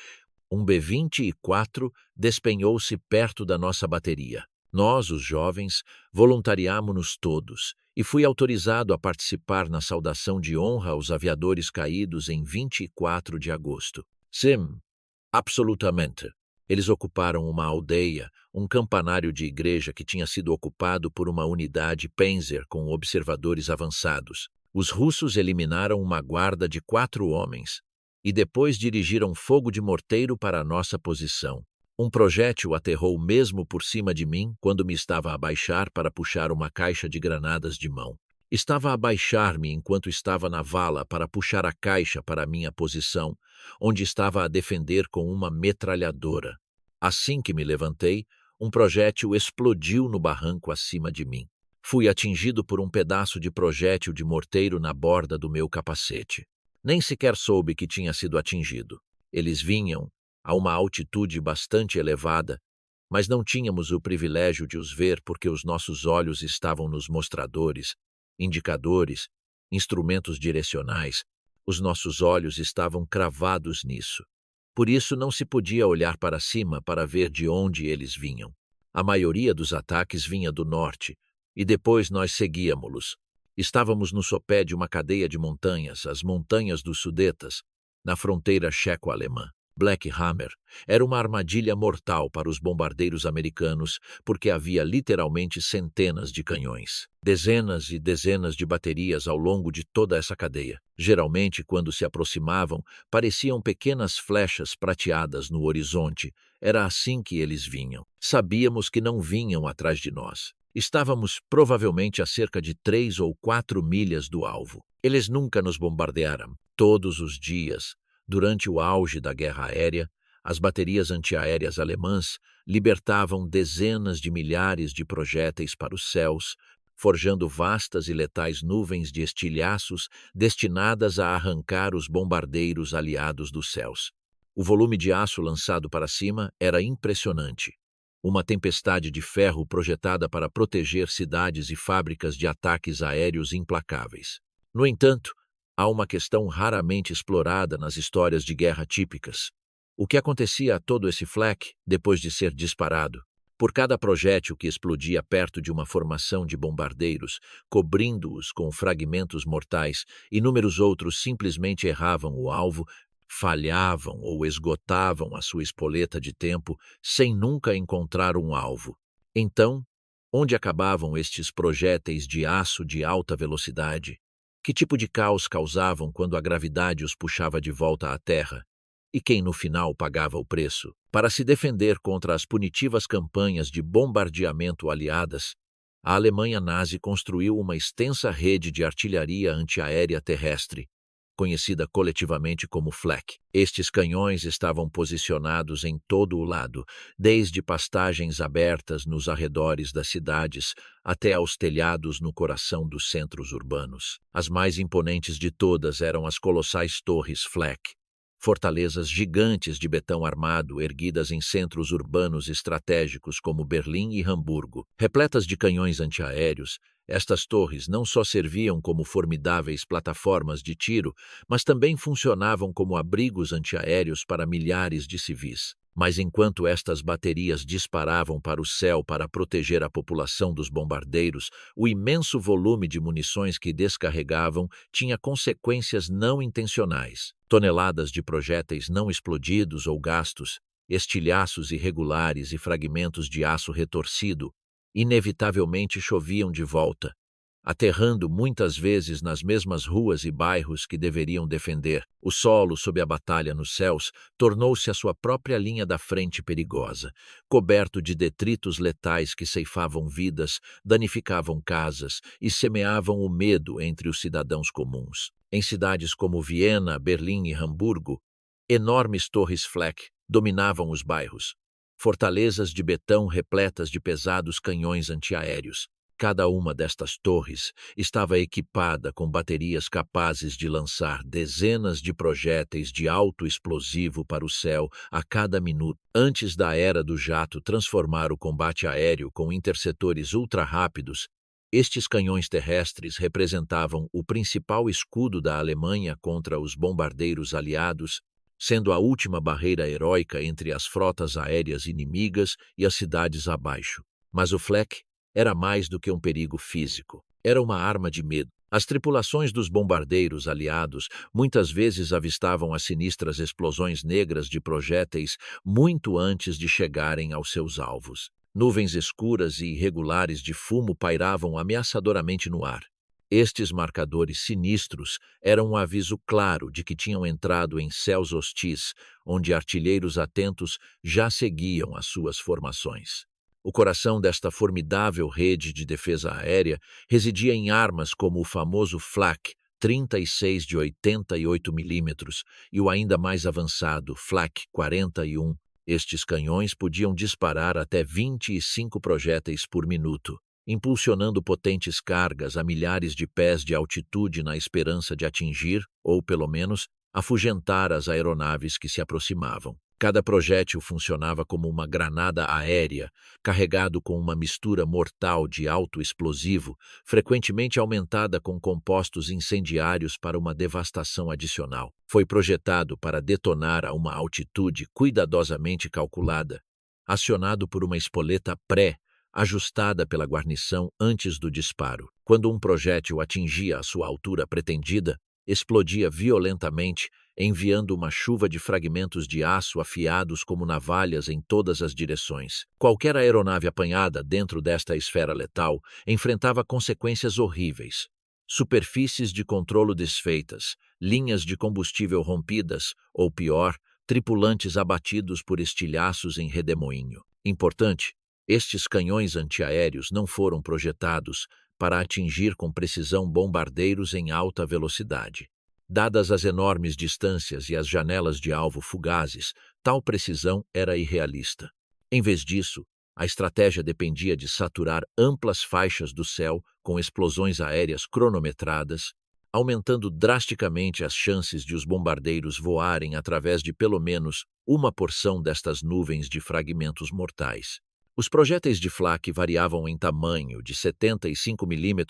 um B-24 despenhou-se perto da nossa bateria. Nós, os jovens, voluntariámo-nos todos e fui autorizado a participar na saudação de honra aos aviadores caídos em 24 de agosto. Sim, absolutamente. Eles ocuparam uma aldeia, um campanário de igreja que tinha sido ocupado por uma unidade Panzer com observadores avançados. Os russos eliminaram uma guarda de 4 homens e depois dirigiram fogo de morteiro para a nossa posição. Um projétil aterrou mesmo por cima de mim quando me estava a abaixar para puxar uma caixa de granadas de mão. Estava a abaixar-me enquanto estava na vala para puxar a caixa para a minha posição, onde estava a defender com uma metralhadora. Assim que me levantei, um projétil explodiu no barranco acima de mim. Fui atingido por um pedaço de projétil de morteiro na borda do meu capacete. Nem sequer soube que tinha sido atingido. Eles vinham a uma altitude bastante elevada, mas não tínhamos o privilégio de os ver porque os nossos olhos estavam nos mostradores, indicadores, instrumentos direcionais. Os nossos olhos estavam cravados nisso. Por isso não se podia olhar para cima para ver de onde eles vinham. A maioria dos ataques vinha do norte, e depois nós seguíamos-los. Estávamos no sopé de uma cadeia de montanhas, as Montanhas dos Sudetas, na fronteira checo-alemã. Black Hammer era uma armadilha mortal para os bombardeiros americanos porque havia literalmente centenas de canhões. Dezenas e dezenas de baterias ao longo de toda essa cadeia. Geralmente, quando se aproximavam, pareciam pequenas flechas prateadas no horizonte. Era assim que eles vinham. Sabíamos que não vinham atrás de nós. Estávamos provavelmente a cerca de 3 ou 4 milhas do alvo. Eles nunca nos bombardearam. Todos os dias, durante o auge da guerra aérea, as baterias antiaéreas alemãs libertavam dezenas de milhares de projéteis para os céus, forjando vastas e letais nuvens de estilhaços destinadas a arrancar os bombardeiros aliados dos céus. O volume de aço lançado para cima era impressionante. Uma tempestade de ferro projetada para proteger cidades e fábricas de ataques aéreos implacáveis. No entanto, há uma questão raramente explorada nas histórias de guerra típicas. O que acontecia a todo esse flak depois de ser disparado? Por cada projétil que explodia perto de uma formação de bombardeiros, cobrindo-os com fragmentos mortais, inúmeros outros simplesmente erravam o alvo, falhavam ou esgotavam a sua espoleta de tempo sem nunca encontrar um alvo. Então, onde acabavam estes projéteis de aço de alta velocidade? Que tipo de caos causavam quando a gravidade os puxava de volta à Terra? E quem no final pagava o preço? Para se defender contra as punitivas campanhas de bombardeamento aliadas, a Alemanha nazi construiu uma extensa rede de artilharia antiaérea terrestre, conhecida coletivamente como Flak. Estes canhões estavam posicionados em todo o lado, desde pastagens abertas nos arredores das cidades até aos telhados no coração dos centros urbanos. As mais imponentes de todas eram as colossais torres Flak, fortalezas gigantes de betão armado erguidas em centros urbanos estratégicos como Berlim e Hamburgo. Repletas de canhões antiaéreos, estas torres não só serviam como formidáveis plataformas de tiro, mas também funcionavam como abrigos antiaéreos para milhares de civis. Mas enquanto estas baterias disparavam para o céu para proteger a população dos bombardeiros, o imenso volume de munições que descarregavam tinha consequências não intencionais. Toneladas de projéteis não explodidos ou gastos, estilhaços irregulares e fragmentos de aço retorcido, inevitavelmente choviam de volta, aterrando muitas vezes nas mesmas ruas e bairros que deveriam defender. O solo sob a batalha nos céus tornou-se a sua própria linha da frente perigosa, coberto de detritos letais que ceifavam vidas, danificavam casas e semeavam o medo entre os cidadãos comuns. Em cidades como Viena, Berlim e Hamburgo, enormes torres Flak dominavam os bairros, fortalezas de betão repletas de pesados canhões antiaéreos. Cada uma destas torres estava equipada com baterias capazes de lançar dezenas de projéteis de alto explosivo para o céu a cada minuto. Antes da era do jato transformar o combate aéreo com interceptores ultra-rápidos, estes canhões terrestres representavam o principal escudo da Alemanha contra os bombardeiros aliados, sendo a última barreira heróica entre as frotas aéreas inimigas e as cidades abaixo. Mas o Flak era mais do que um perigo físico. Era uma arma de medo. As tripulações dos bombardeiros aliados muitas vezes avistavam as sinistras explosões negras de projéteis muito antes de chegarem aos seus alvos. Nuvens escuras e irregulares de fumo pairavam ameaçadoramente no ar. Estes marcadores sinistros eram um aviso claro de que tinham entrado em céus hostis, onde artilheiros atentos já seguiam as suas formações. O coração desta formidável rede de defesa aérea residia em armas como o famoso Flak 36 de 88 mm e o ainda mais avançado Flak 41. Estes canhões podiam disparar até 25 projéteis por minuto, impulsionando potentes cargas a milhares de pés de altitude na esperança de atingir, ou pelo menos, afugentar as aeronaves que se aproximavam. Cada projétil funcionava como uma granada aérea, carregado com uma mistura mortal de alto explosivo, frequentemente aumentada com compostos incendiários para uma devastação adicional. Foi projetado para detonar a uma altitude cuidadosamente calculada, acionado por uma espoleta pré-ajustada pela guarnição antes do disparo. Quando um projétil atingia a sua altura pretendida, explodia violentamente, enviando uma chuva de fragmentos de aço afiados como navalhas em todas as direções. Qualquer aeronave apanhada dentro desta esfera letal enfrentava consequências horríveis. Superfícies de controlo desfeitas, linhas de combustível rompidas, ou pior, tripulantes abatidos por estilhaços em redemoinho. Importante, estes canhões antiaéreos não foram projetados para atingir com precisão bombardeiros em alta velocidade. Dadas as enormes distâncias e as janelas de alvo fugazes, tal precisão era irrealista. Em vez disso, a estratégia dependia de saturar amplas faixas do céu com explosões aéreas cronometradas, aumentando drasticamente as chances de os bombardeiros voarem através de pelo menos uma porção destas nuvens de fragmentos mortais. Os projéteis de Flak variavam em tamanho de 75 mm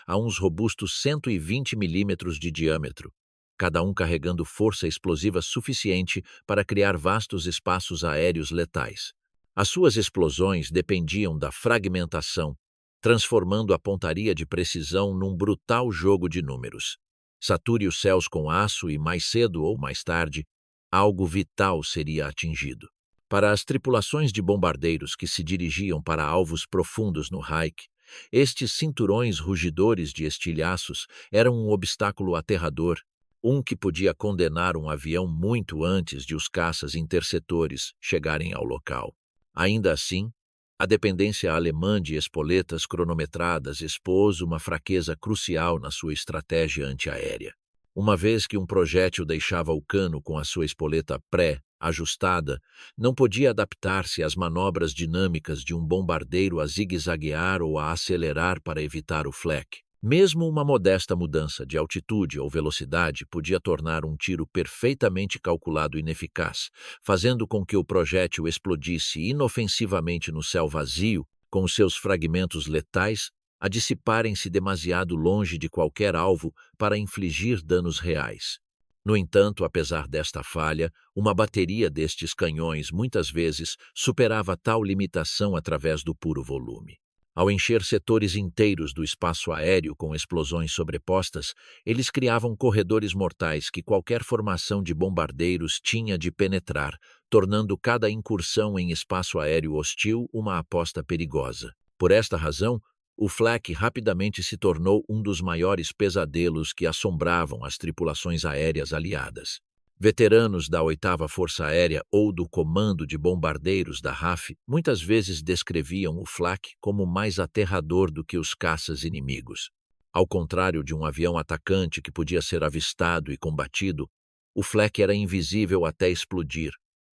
a uns robustos 120 mm de diâmetro, cada um carregando força explosiva suficiente para criar vastos espaços aéreos letais. As suas explosões dependiam da fragmentação, transformando a pontaria de precisão num brutal jogo de números. Sature os céus com aço e, mais cedo ou mais tarde, algo vital seria atingido. Para as tripulações de bombardeiros que se dirigiam para alvos profundos no Reich, estes cinturões rugidores de estilhaços eram um obstáculo aterrador, um que podia condenar um avião muito antes de os caças interceptores chegarem ao local. Ainda assim, a dependência alemã de espoletas cronometradas expôs uma fraqueza crucial na sua estratégia antiaérea. Uma vez que um projétil deixava o cano com a sua espoleta pré-ajustada, não podia adaptar-se às manobras dinâmicas de um bombardeiro a zigue-zaguear ou a acelerar para evitar o Flak. Mesmo uma modesta mudança de altitude ou velocidade podia tornar um tiro perfeitamente calculado ineficaz, fazendo com que o projétil explodisse inofensivamente no céu vazio, com seus fragmentos letais a dissiparem-se demasiado longe de qualquer alvo para infligir danos reais. No entanto, apesar desta falha, uma bateria destes canhões muitas vezes superava tal limitação através do puro volume. Ao encher setores inteiros do espaço aéreo com explosões sobrepostas, eles criavam corredores mortais que qualquer formação de bombardeiros tinha de penetrar, tornando cada incursão em espaço aéreo hostil uma aposta perigosa. Por esta razão, o flak rapidamente se tornou um dos maiores pesadelos que assombravam as tripulações aéreas aliadas. Veteranos da 8ª Força Aérea ou do Comando de Bombardeiros da RAF muitas vezes descreviam o flak como mais aterrador do que os caças inimigos. Ao contrário de um avião atacante que podia ser avistado e combatido, o flak era invisível até explodir,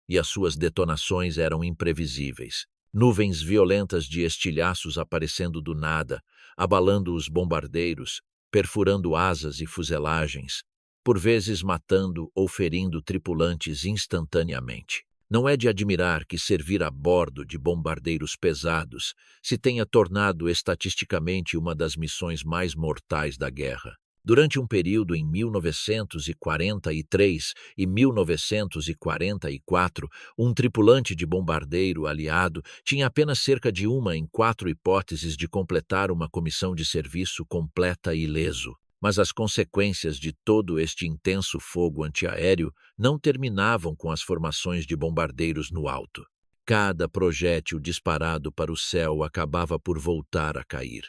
e as suas detonações eram imprevisíveis. Nuvens violentas de estilhaços aparecendo do nada, abalando os bombardeiros, perfurando asas e fuselagens, por vezes matando ou ferindo tripulantes instantaneamente. Não é de admirar que servir a bordo de bombardeiros pesados se tenha tornado estatisticamente uma das missões mais mortais da guerra. Durante um período em 1943 e 1944, um tripulante de bombardeiro aliado tinha apenas cerca de uma em 4 hipóteses de completar uma comissão de serviço completa e ileso. Mas as consequências de todo este intenso fogo antiaéreo não terminavam com as formações de bombardeiros no alto. Cada projétil disparado para o céu acabava por voltar a cair.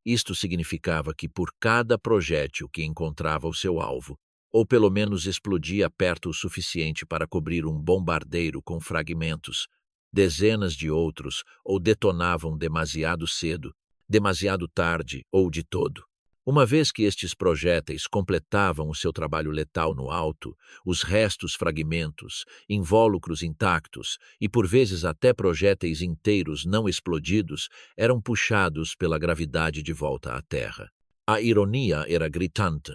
Isto significava que por cada projétil que encontrava o seu alvo, ou pelo menos explodia perto o suficiente para cobrir um bombardeiro com fragmentos, dezenas de outros ou detonavam demasiado cedo, demasiado tarde ou de todo. Uma vez que estes projéteis completavam o seu trabalho letal no alto, os restos fragmentos, invólucros intactos e por vezes até projéteis inteiros não explodidos eram puxados pela gravidade de volta à Terra. A ironia era gritante.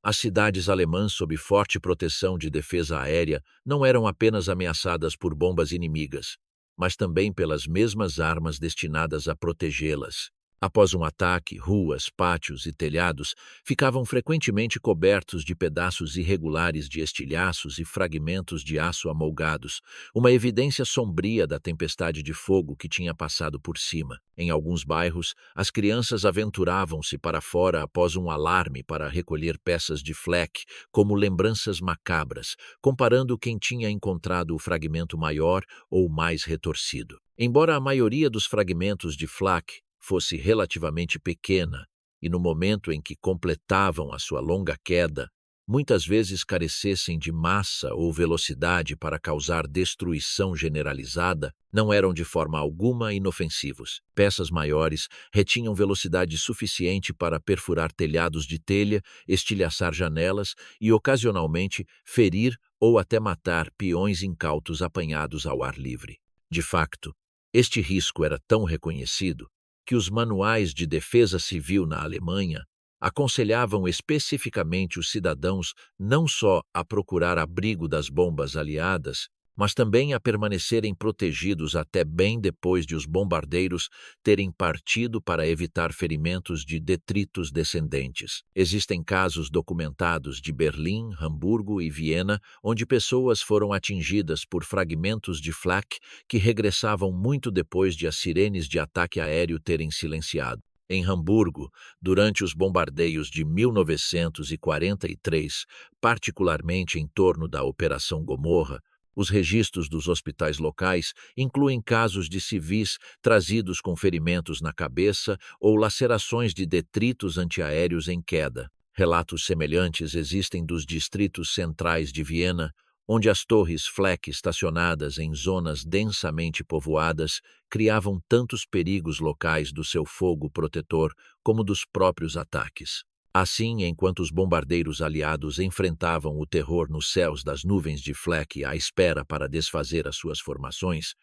As cidades alemãs sob forte proteção de defesa aérea não eram apenas ameaçadas por bombas inimigas, mas também pelas mesmas armas destinadas a protegê-las. Após um ataque, ruas, pátios e telhados ficavam frequentemente cobertos de pedaços irregulares de estilhaços e fragmentos de aço amolgados, uma evidência sombria da tempestade de fogo que tinha passado por cima. Em alguns bairros, as crianças aventuravam-se para fora após um alarme para recolher peças de flak como lembranças macabras, comparando quem tinha encontrado o fragmento maior ou mais retorcido. Embora a maioria dos fragmentos de flak fosse relativamente pequena e no momento em que completavam a sua longa queda, muitas vezes carecessem de massa ou velocidade para causar destruição generalizada, não eram de forma alguma inofensivos. Peças maiores retinham velocidade suficiente para perfurar telhados de telha, estilhaçar janelas e, ocasionalmente, ferir ou até matar peões incautos apanhados ao ar livre. De facto, este risco era tão reconhecido que os manuais de defesa civil na Alemanha aconselhavam especificamente os cidadãos não só a procurar abrigo das bombas aliadas, mas também a permanecerem protegidos até bem depois de os bombardeiros terem partido para evitar ferimentos de detritos descendentes. Existem casos documentados de Berlim, Hamburgo e Viena, onde pessoas foram atingidas por fragmentos de flak que regressavam muito depois de as sirenes de ataque aéreo terem silenciado. Em Hamburgo, durante os bombardeios de 1943, particularmente em torno da Operação Gomorra, os registros dos hospitais locais incluem casos de civis trazidos com ferimentos na cabeça ou lacerações de detritos antiaéreos em queda. Relatos semelhantes existem dos distritos centrais de Viena, onde as torres flak estacionadas em zonas densamente povoadas criavam tantos perigos locais do seu fogo protetor como dos próprios ataques. Assim, enquanto os bombardeiros aliados enfrentavam o terror nos céus das nuvens de flak à espera para desfazer as suas formações,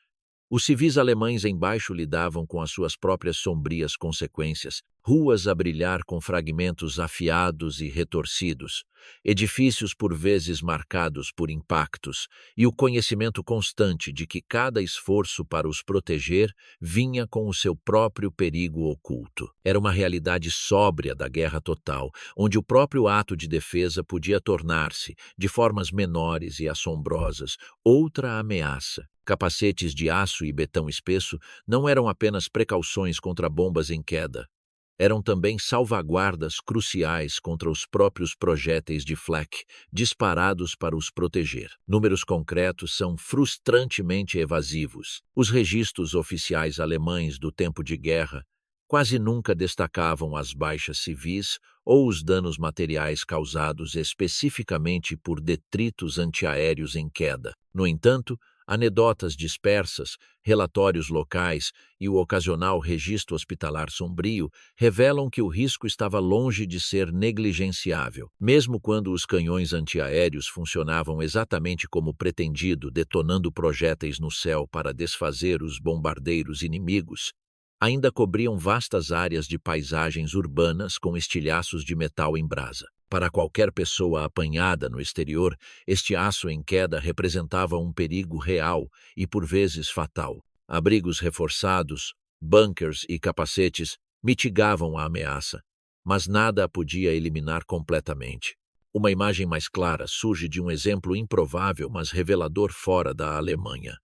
os civis alemães embaixo lidavam com as suas próprias sombrias consequências, ruas a brilhar com fragmentos afiados e retorcidos, edifícios por vezes marcados por impactos, e o conhecimento constante de que cada esforço para os proteger vinha com o seu próprio perigo oculto. Era uma realidade sóbria da guerra total, onde o próprio ato de defesa podia tornar-se, de formas menores e assombrosas, outra ameaça. Capacetes de aço e betão espesso não eram apenas precauções contra bombas em queda. Eram também salvaguardas cruciais contra os próprios projéteis de flak disparados para os proteger. Números concretos são frustrantemente evasivos. Os registros oficiais alemães do tempo de guerra quase nunca destacavam as baixas civis ou os danos materiais causados especificamente por detritos antiaéreos em queda. No entanto, anedotas dispersas, relatórios locais e o ocasional registro hospitalar sombrio revelam que o risco estava longe de ser negligenciável. Mesmo quando os canhões antiaéreos funcionavam exatamente como pretendido, detonando projéteis no céu para desfazer os bombardeiros inimigos, ainda cobriam vastas áreas de paisagens urbanas com estilhaços de metal em brasa. Para qualquer pessoa apanhada no exterior, este aço em queda representava um perigo real e por vezes fatal. Abrigos reforçados, bunkers e capacetes mitigavam a ameaça, mas nada a podia eliminar completamente. Uma imagem mais clara surge de um exemplo improvável, mas revelador fora da Alemanha.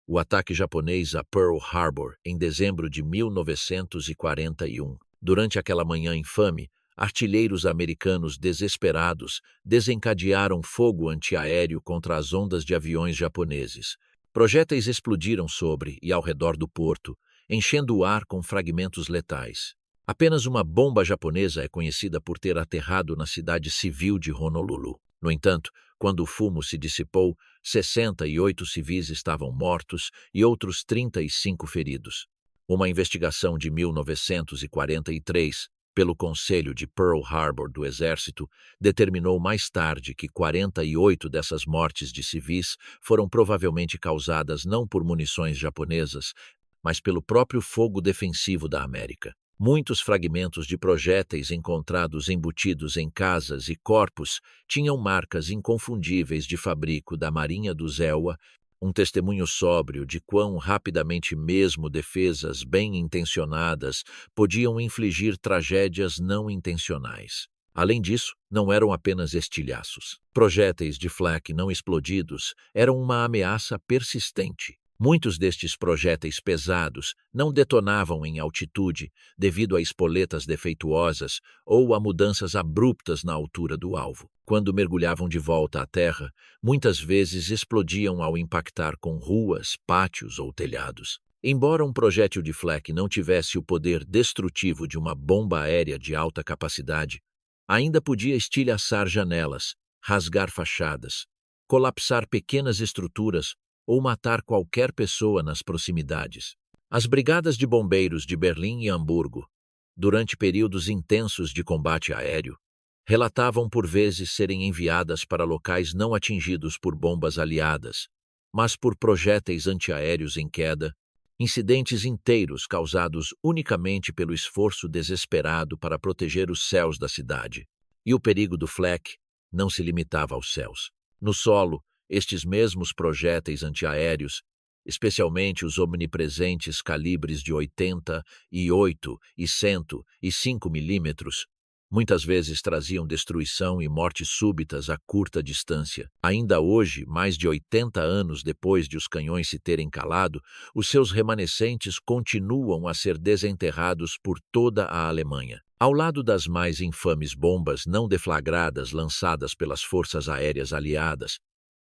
O ataque japonês a Pearl Harbor em dezembro de 1941. Durante aquela manhã infame, artilheiros americanos desesperados desencadearam fogo antiaéreo contra as ondas de aviões japoneses. Projéteis explodiram sobre e ao redor do porto, enchendo o ar com fragmentos letais. Apenas uma bomba japonesa é conhecida por ter aterrado na cidade civil de Honolulu. No entanto, quando o fumo se dissipou, 68 civis estavam mortos e outros 35 feridos. Uma investigação de 1943, pelo Conselho de Pearl Harbor do Exército, determinou mais tarde que 48 dessas mortes de civis foram provavelmente causadas não por munições japonesas, mas pelo próprio fogo defensivo da América. Muitos fragmentos de projéteis encontrados embutidos em casas e corpos tinham marcas inconfundíveis de fabrico da Marinha dos EUA, um testemunho sóbrio de quão rapidamente mesmo defesas bem-intencionadas podiam infligir tragédias não intencionais. Além disso, não eram apenas estilhaços. Projéteis de flak não explodidos eram uma ameaça persistente. Muitos destes projéteis pesados não detonavam em altitude devido a espoletas defeituosas ou a mudanças abruptas na altura do alvo. Quando mergulhavam de volta à terra, muitas vezes explodiam ao impactar com ruas, pátios ou telhados. Embora um projétil de flak não tivesse o poder destrutivo de uma bomba aérea de alta capacidade, ainda podia estilhaçar janelas, rasgar fachadas, colapsar pequenas estruturas ou matar qualquer pessoa nas proximidades. As brigadas de bombeiros de Berlim e Hamburgo, durante períodos intensos de combate aéreo, relatavam por vezes serem enviadas para locais não atingidos por bombas aliadas, mas por projéteis antiaéreos em queda, incidentes inteiros causados unicamente pelo esforço desesperado para proteger os céus da cidade. E o perigo do flak não se limitava aos céus. No solo, estes mesmos projéteis antiaéreos, especialmente os omnipresentes calibres de 88 e 105 milímetros, muitas vezes traziam destruição e morte súbitas a curta distância. Ainda hoje, mais de 80 anos depois de os canhões se terem calado, os seus remanescentes continuam a ser desenterrados por toda a Alemanha. Ao lado das mais infames bombas não deflagradas lançadas pelas forças aéreas aliadas,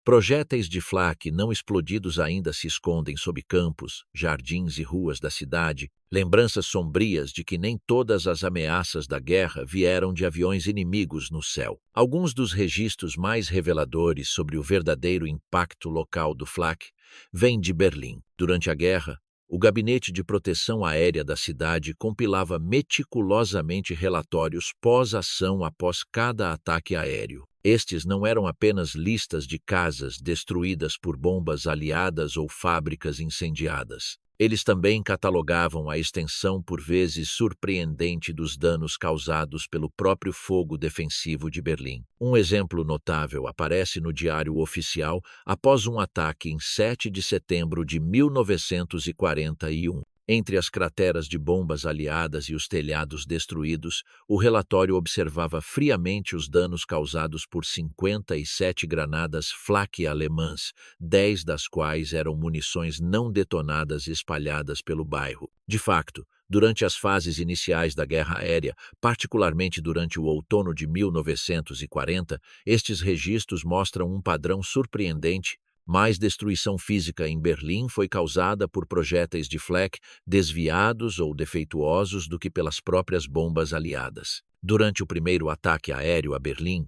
projéteis de flak não explodidos ainda se escondem sob campos, jardins e ruas da cidade, lembranças sombrias de que nem todas as ameaças da guerra vieram de aviões inimigos no céu. Alguns dos registros mais reveladores sobre o verdadeiro impacto local do flak vêm de Berlim. Durante a guerra, o Gabinete de Proteção Aérea da cidade compilava meticulosamente relatórios pós-ação após cada ataque aéreo. Estes não eram apenas listas de casas destruídas por bombas aliadas ou fábricas incendiadas. Eles também catalogavam a extensão por vezes surpreendente dos danos causados pelo próprio fogo defensivo de Berlim. Um exemplo notável aparece no Diário Oficial após um ataque em 7 de setembro de 1941. Entre as crateras de bombas aliadas e os telhados destruídos, o relatório observava friamente os danos causados por 57 granadas Flak alemãs, 10 das quais eram munições não detonadas espalhadas pelo bairro. De facto, durante as fases iniciais da Guerra Aérea, particularmente durante o outono de 1940, estes registros mostram um padrão surpreendente. Mais destruição física em Berlim foi causada por projéteis de Flak desviados ou defeituosos do que pelas próprias bombas aliadas. Durante o primeiro ataque aéreo a Berlim,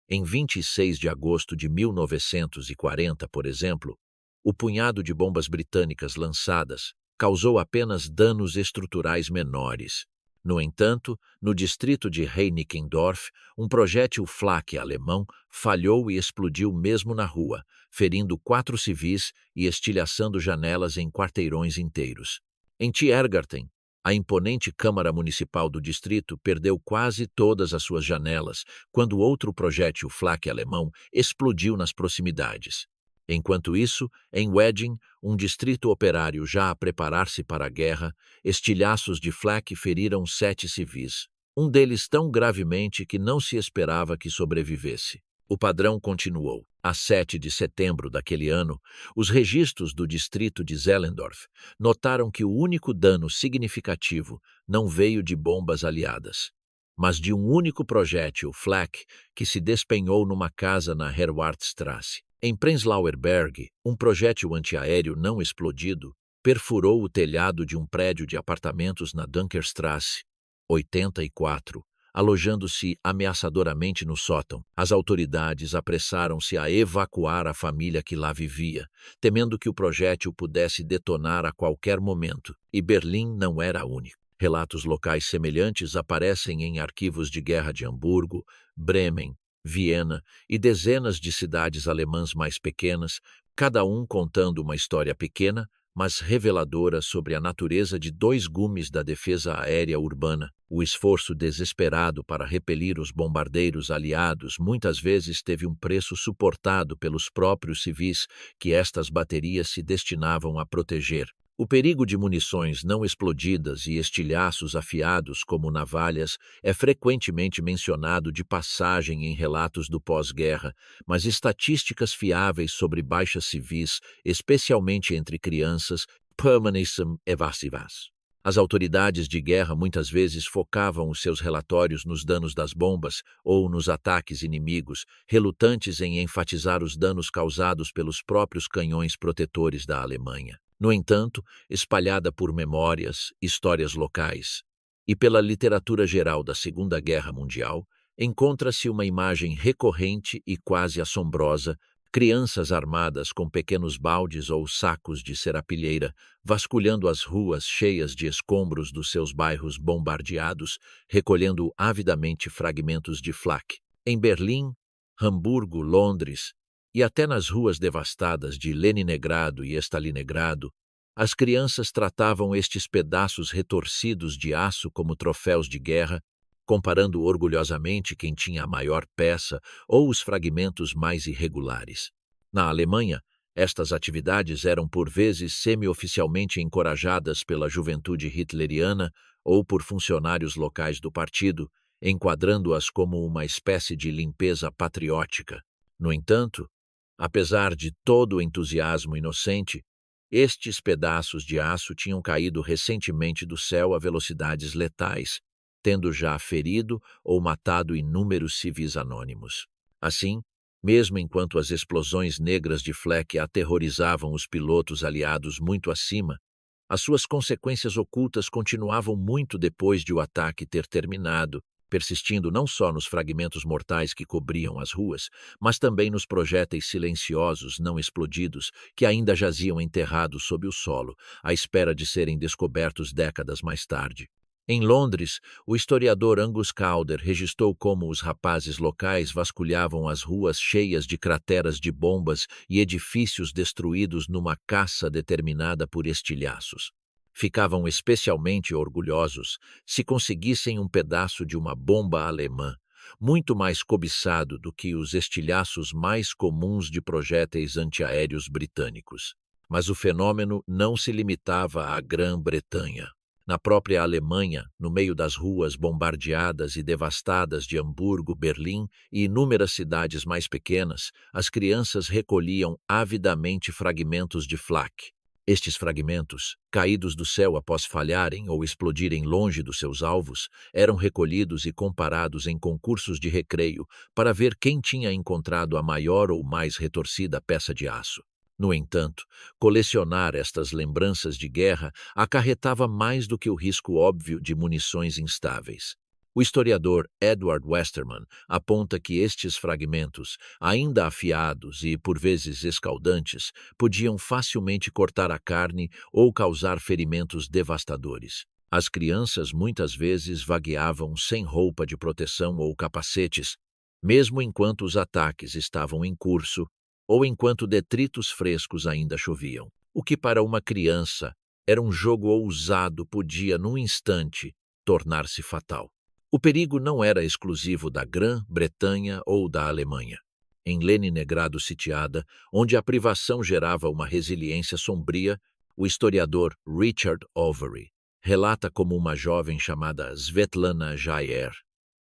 em 26 de agosto de 1940, por exemplo, o punhado de bombas britânicas lançadas causou apenas danos estruturais menores. No entanto, no distrito de Reinickendorf, um projétil Flak alemão falhou e explodiu mesmo na rua, ferindo 4 civis e estilhaçando janelas em quarteirões inteiros. Em Tiergarten, a imponente Câmara Municipal do distrito perdeu quase todas as suas janelas quando outro projétil Flak alemão explodiu nas proximidades. Enquanto isso, em Wedding, um distrito operário já a preparar-se para a guerra, estilhaços de Flak feriram 7 civis, um deles tão gravemente que não se esperava que sobrevivesse. O padrão continuou. A 7 de setembro daquele ano, os registros do distrito de Zellendorf notaram que o único dano significativo não veio de bombas aliadas, mas de um único projétil Flak que se despenhou numa casa na Herwartstrasse. Em Prenzlauer Berg, um projétil antiaéreo não explodido perfurou o telhado de um prédio de apartamentos na Dunkerstrasse, 84, alojando-se ameaçadoramente no sótão. As autoridades apressaram-se a evacuar a família que lá vivia, temendo que o projétil pudesse detonar a qualquer momento, e Berlim não era a única. Relatos locais semelhantes aparecem em arquivos de guerra de Hamburgo, Bremen, Viena e dezenas de cidades alemãs mais pequenas, cada um contando uma história pequena, mas reveladora sobre a natureza de 2 gumes da defesa aérea urbana. O esforço desesperado para repelir os bombardeiros aliados muitas vezes teve um preço suportado pelos próprios civis que estas baterias se destinavam a proteger. O perigo de munições não explodidas e estilhaços afiados como navalhas é frequentemente mencionado de passagem em relatos do pós-guerra, mas estatísticas fiáveis sobre baixas civis, especialmente entre crianças, permanecem evasivas. As autoridades de guerra muitas vezes focavam os seus relatórios nos danos das bombas ou nos ataques inimigos, relutantes em enfatizar os danos causados pelos próprios canhões protetores da Alemanha. No entanto, espalhada por memórias, histórias locais e pela literatura geral da Segunda Guerra Mundial, encontra-se uma imagem recorrente e quase assombrosa: crianças armadas com pequenos baldes ou sacos de serapilheira, vasculhando as ruas cheias de escombros dos seus bairros bombardeados, recolhendo avidamente fragmentos de Flak. Em Berlim, Hamburgo, Londres e até nas ruas devastadas de Leningrado e Stalingrado, as crianças tratavam estes pedaços retorcidos de aço como troféus de guerra, comparando orgulhosamente quem tinha a maior peça ou os fragmentos mais irregulares. Na Alemanha, estas atividades eram por vezes semi-oficialmente encorajadas pela juventude hitleriana ou por funcionários locais do partido, enquadrando-as como uma espécie de limpeza patriótica. No entanto, apesar de todo o entusiasmo inocente, estes pedaços de aço tinham caído recentemente do céu a velocidades letais, tendo já ferido ou matado inúmeros civis anônimos. Assim, mesmo enquanto as explosões negras de Flak aterrorizavam os pilotos aliados muito acima, as suas consequências ocultas continuavam muito depois de o ataque ter terminado, persistindo não só nos fragmentos mortais que cobriam as ruas, mas também nos projéteis silenciosos não explodidos que ainda jaziam enterrados sob o solo, à espera de serem descobertos décadas mais tarde. Em Londres, o historiador Angus Calder registrou como os rapazes locais vasculhavam as ruas cheias de crateras de bombas e edifícios destruídos numa caça determinada por estilhaços. Ficavam especialmente orgulhosos se conseguissem um pedaço de uma bomba alemã, muito mais cobiçado do que os estilhaços mais comuns de projéteis antiaéreos britânicos. Mas o fenômeno não se limitava à Grã-Bretanha. Na própria Alemanha, no meio das ruas bombardeadas e devastadas de Hamburgo, Berlim e inúmeras cidades mais pequenas, as crianças recolhiam avidamente fragmentos de flak. Estes fragmentos, caídos do céu após falharem ou explodirem longe dos seus alvos, eram recolhidos e comparados em concursos de recreio para ver quem tinha encontrado a maior ou mais retorcida peça de aço. No entanto, colecionar estas lembranças de guerra acarretava mais do que o risco óbvio de munições instáveis. O historiador Edward Westerman aponta que estes fragmentos, ainda afiados e por vezes escaldantes, podiam facilmente cortar a carne ou causar ferimentos devastadores. As crianças muitas vezes vagueavam sem roupa de proteção ou capacetes, mesmo enquanto os ataques estavam em curso ou enquanto detritos frescos ainda choviam. O que para uma criança era um jogo ousado podia, num instante, tornar-se fatal. O perigo não era exclusivo da Grã-Bretanha ou da Alemanha. Em Leningrado sitiada, onde a privação gerava uma resiliência sombria, o historiador Richard Overy relata como uma jovem chamada Svetlana Jair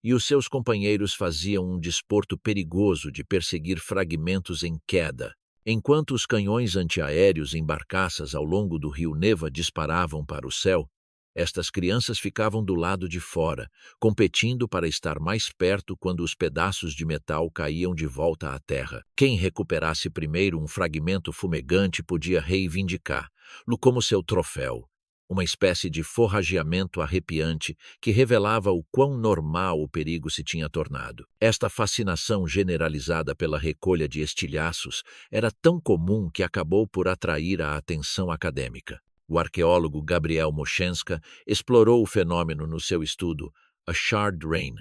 e os seus companheiros faziam um desporto perigoso de perseguir fragmentos em queda, enquanto os canhões antiaéreos em barcaças ao longo do rio Neva disparavam para o céu. Estas crianças ficavam do lado de fora, competindo para estar mais perto quando os pedaços de metal caíam de volta à terra. Quem recuperasse primeiro um fragmento fumegante podia reivindicá-lo como seu troféu, uma espécie de forrageamento arrepiante que revelava o quão normal o perigo se tinha tornado. Esta fascinação generalizada pela recolha de estilhaços era tão comum que acabou por atrair a atenção acadêmica. O arqueólogo Gabriel Moshenska explorou o fenômeno no seu estudo A Shard Rain,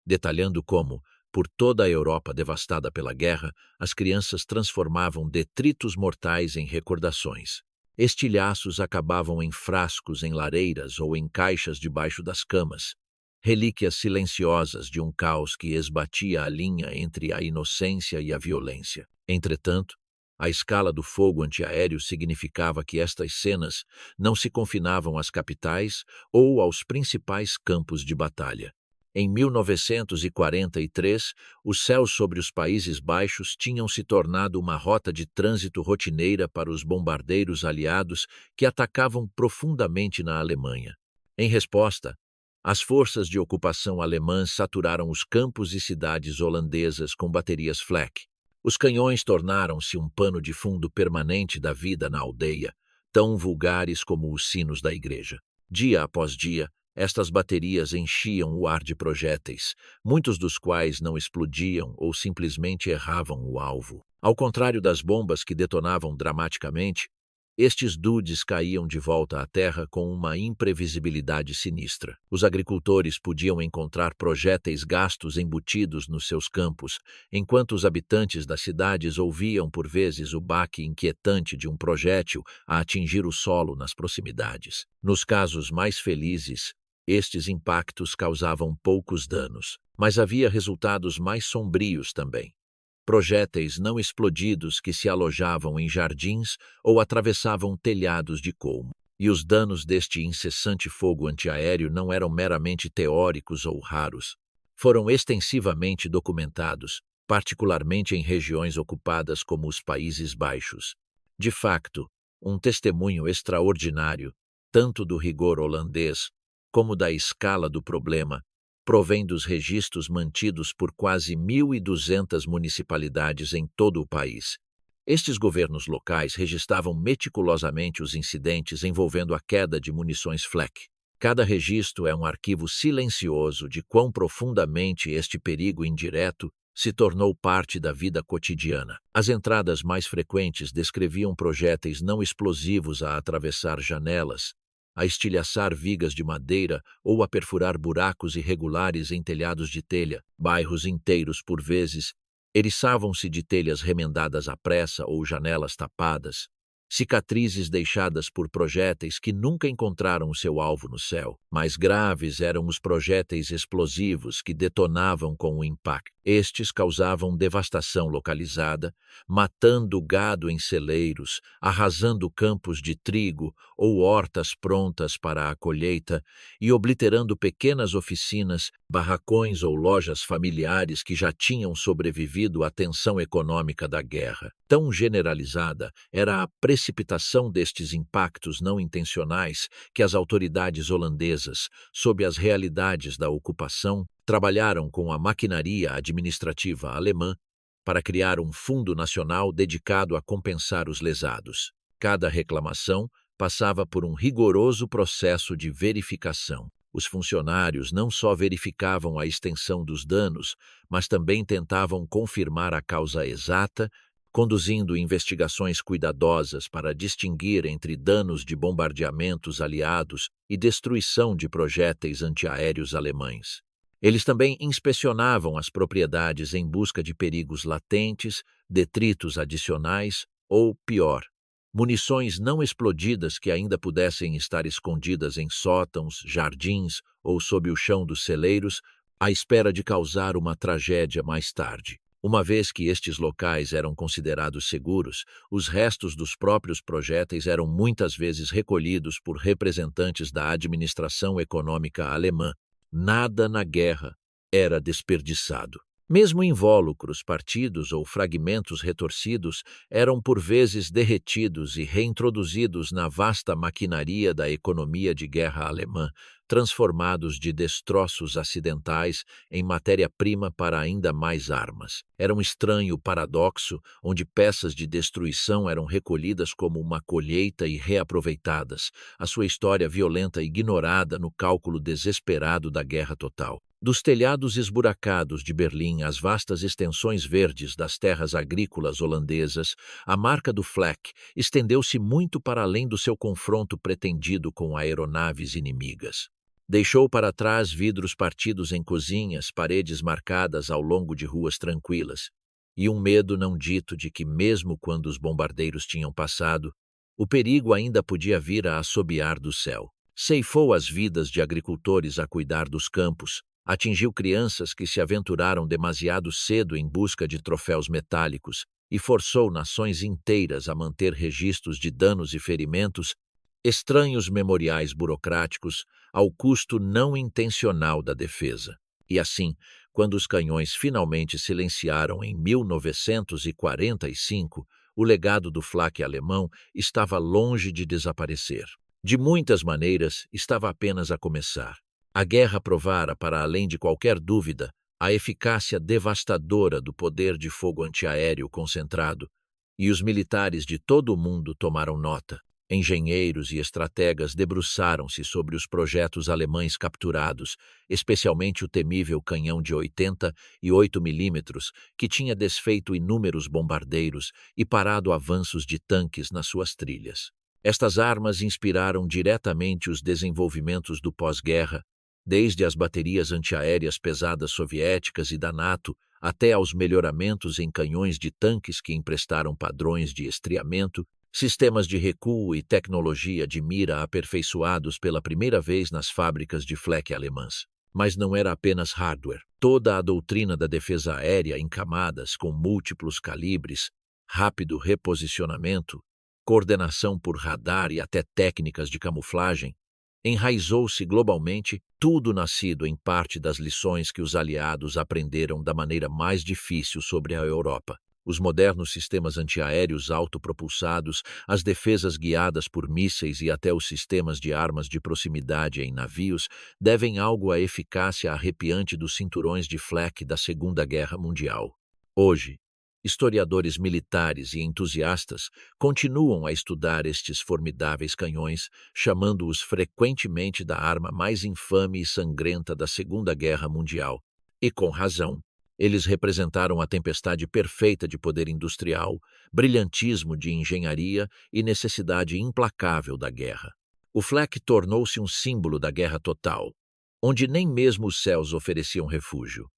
detalhando como, por toda a Europa devastada pela guerra, as crianças transformavam detritos mortais em recordações. Estilhaços acabavam em frascos em lareiras ou em caixas debaixo das camas, relíquias silenciosas de um caos que esbatia a linha entre a inocência e a violência. Entretanto, a escala do fogo antiaéreo significava que estas cenas não se confinavam às capitais ou aos principais campos de batalha. Em 1943, os céus sobre os Países Baixos tinham se tornado uma rota de trânsito rotineira para os bombardeiros aliados que atacavam profundamente na Alemanha. Em resposta, as forças de ocupação alemãs saturaram os campos e cidades holandesas com baterias flak. Os canhões tornaram-se um pano de fundo permanente da vida na aldeia, tão vulgares como os sinos da igreja. Dia após dia, estas baterias enchiam o ar de projéteis, muitos dos quais não explodiam ou simplesmente erravam o alvo. Ao contrário das bombas que detonavam dramaticamente, estes dudes caíam de volta à terra com uma imprevisibilidade sinistra. Os agricultores podiam encontrar projéteis gastos embutidos nos seus campos, enquanto os habitantes das cidades ouviam por vezes o baque inquietante de um projétil a atingir o solo nas proximidades. Nos casos mais felizes, estes impactos causavam poucos danos, mas havia resultados mais sombrios também. Projéteis não explodidos que se alojavam em jardins ou atravessavam telhados de colmo. E os danos deste incessante fogo antiaéreo não eram meramente teóricos ou raros. Foram extensivamente documentados, particularmente em regiões ocupadas como os Países Baixos. De facto, um testemunho extraordinário, tanto do rigor holandês como da escala do problema, provém dos registros mantidos por quase 1.200 municipalidades em todo o país. Estes governos locais registravam meticulosamente os incidentes envolvendo a queda de munições flak. Cada registro é um arquivo silencioso de quão profundamente este perigo indireto se tornou parte da vida cotidiana. As entradas mais frequentes descreviam projéteis não explosivos a atravessar janelas, a estilhaçar vigas de madeira ou a perfurar buracos irregulares em telhados de telha. Bairros inteiros, por vezes, eriçavam-se de telhas remendadas à pressa ou janelas tapadas, cicatrizes deixadas por projéteis que nunca encontraram o seu alvo no céu. Mais graves eram os projéteis explosivos que detonavam com o impacto. Estes causavam devastação localizada, matando gado em celeiros, arrasando campos de trigo ou hortas prontas para a colheita e obliterando pequenas oficinas, barracões ou lojas familiares que já tinham sobrevivido à tensão econômica da guerra. Tão generalizada era a precipitação destes impactos não intencionais que as autoridades holandesas, sob as realidades da ocupação, trabalharam com a maquinaria administrativa alemã para criar um fundo nacional dedicado a compensar os lesados. Cada reclamação passava por um rigoroso processo de verificação. Os funcionários não só verificavam a extensão dos danos, mas também tentavam confirmar a causa exata, conduzindo investigações cuidadosas para distinguir entre danos de bombardeamentos aliados e destruição de projéteis antiaéreos alemães. Eles também inspecionavam as propriedades em busca de perigos latentes, detritos adicionais ou, pior, munições não explodidas que ainda pudessem estar escondidas em sótãos, jardins ou sob o chão dos celeiros, à espera de causar uma tragédia mais tarde. Uma vez que estes locais eram considerados seguros, os restos dos próprios projéteis eram muitas vezes recolhidos por representantes da administração econômica alemã. Nada na guerra era desperdiçado. Mesmo invólucros, partidos ou fragmentos retorcidos eram por vezes derretidos e reintroduzidos na vasta maquinaria da economia de guerra alemã, transformados de destroços acidentais em matéria-prima para ainda mais armas. Era um estranho paradoxo onde peças de destruição eram recolhidas como uma colheita e reaproveitadas, a sua história violenta ignorada no cálculo desesperado da guerra total. Dos telhados esburacados de Berlim às vastas extensões verdes das terras agrícolas holandesas, a marca do Flak estendeu-se muito para além do seu confronto pretendido com aeronaves inimigas. Deixou para trás vidros partidos em cozinhas, paredes marcadas ao longo de ruas tranquilas, e um medo não dito de que, mesmo quando os bombardeiros tinham passado, o perigo ainda podia vir a assobiar do céu. Ceifou as vidas de agricultores a cuidar dos campos, atingiu crianças que se aventuraram demasiado cedo em busca de troféus metálicos e forçou nações inteiras a manter registros de danos e ferimentos, estranhos memoriais burocráticos ao custo não intencional da defesa. E assim, quando os canhões finalmente silenciaram em 1945, o legado do Flak alemão estava longe de desaparecer. De muitas maneiras, estava apenas a começar. A guerra provara, para além de qualquer dúvida, a eficácia devastadora do poder de fogo antiaéreo concentrado, e os militares de todo o mundo tomaram nota. Engenheiros e estrategas debruçaram-se sobre os projetos alemães capturados, especialmente o temível canhão de 88 milímetros, que tinha desfeito inúmeros bombardeiros e parado avanços de tanques nas suas trilhas. Estas armas inspiraram diretamente os desenvolvimentos do pós-guerra, desde as baterias antiaéreas pesadas soviéticas e da NATO até aos melhoramentos em canhões de tanques que emprestaram padrões de estriamento, sistemas de recuo e tecnologia de mira aperfeiçoados pela primeira vez nas fábricas de Flak alemãs. Mas não era apenas hardware. Toda a doutrina da defesa aérea em camadas com múltiplos calibres, rápido reposicionamento, coordenação por radar e até técnicas de camuflagem, enraizou-se globalmente, tudo nascido em parte das lições que os aliados aprenderam da maneira mais difícil sobre a Europa. Os modernos sistemas antiaéreos autopropulsados, as defesas guiadas por mísseis e até os sistemas de armas de proximidade em navios devem algo à eficácia arrepiante dos cinturões de Flak da Segunda Guerra Mundial. Hoje, historiadores militares e entusiastas continuam a estudar estes formidáveis canhões, chamando-os frequentemente da arma mais infame e sangrenta da Segunda Guerra Mundial. E com razão. Eles representaram a tempestade perfeita de poder industrial, brilhantismo de engenharia e necessidade implacável da guerra. O Flak tornou-se um símbolo da guerra total, onde nem mesmo os céus ofereciam refúgio.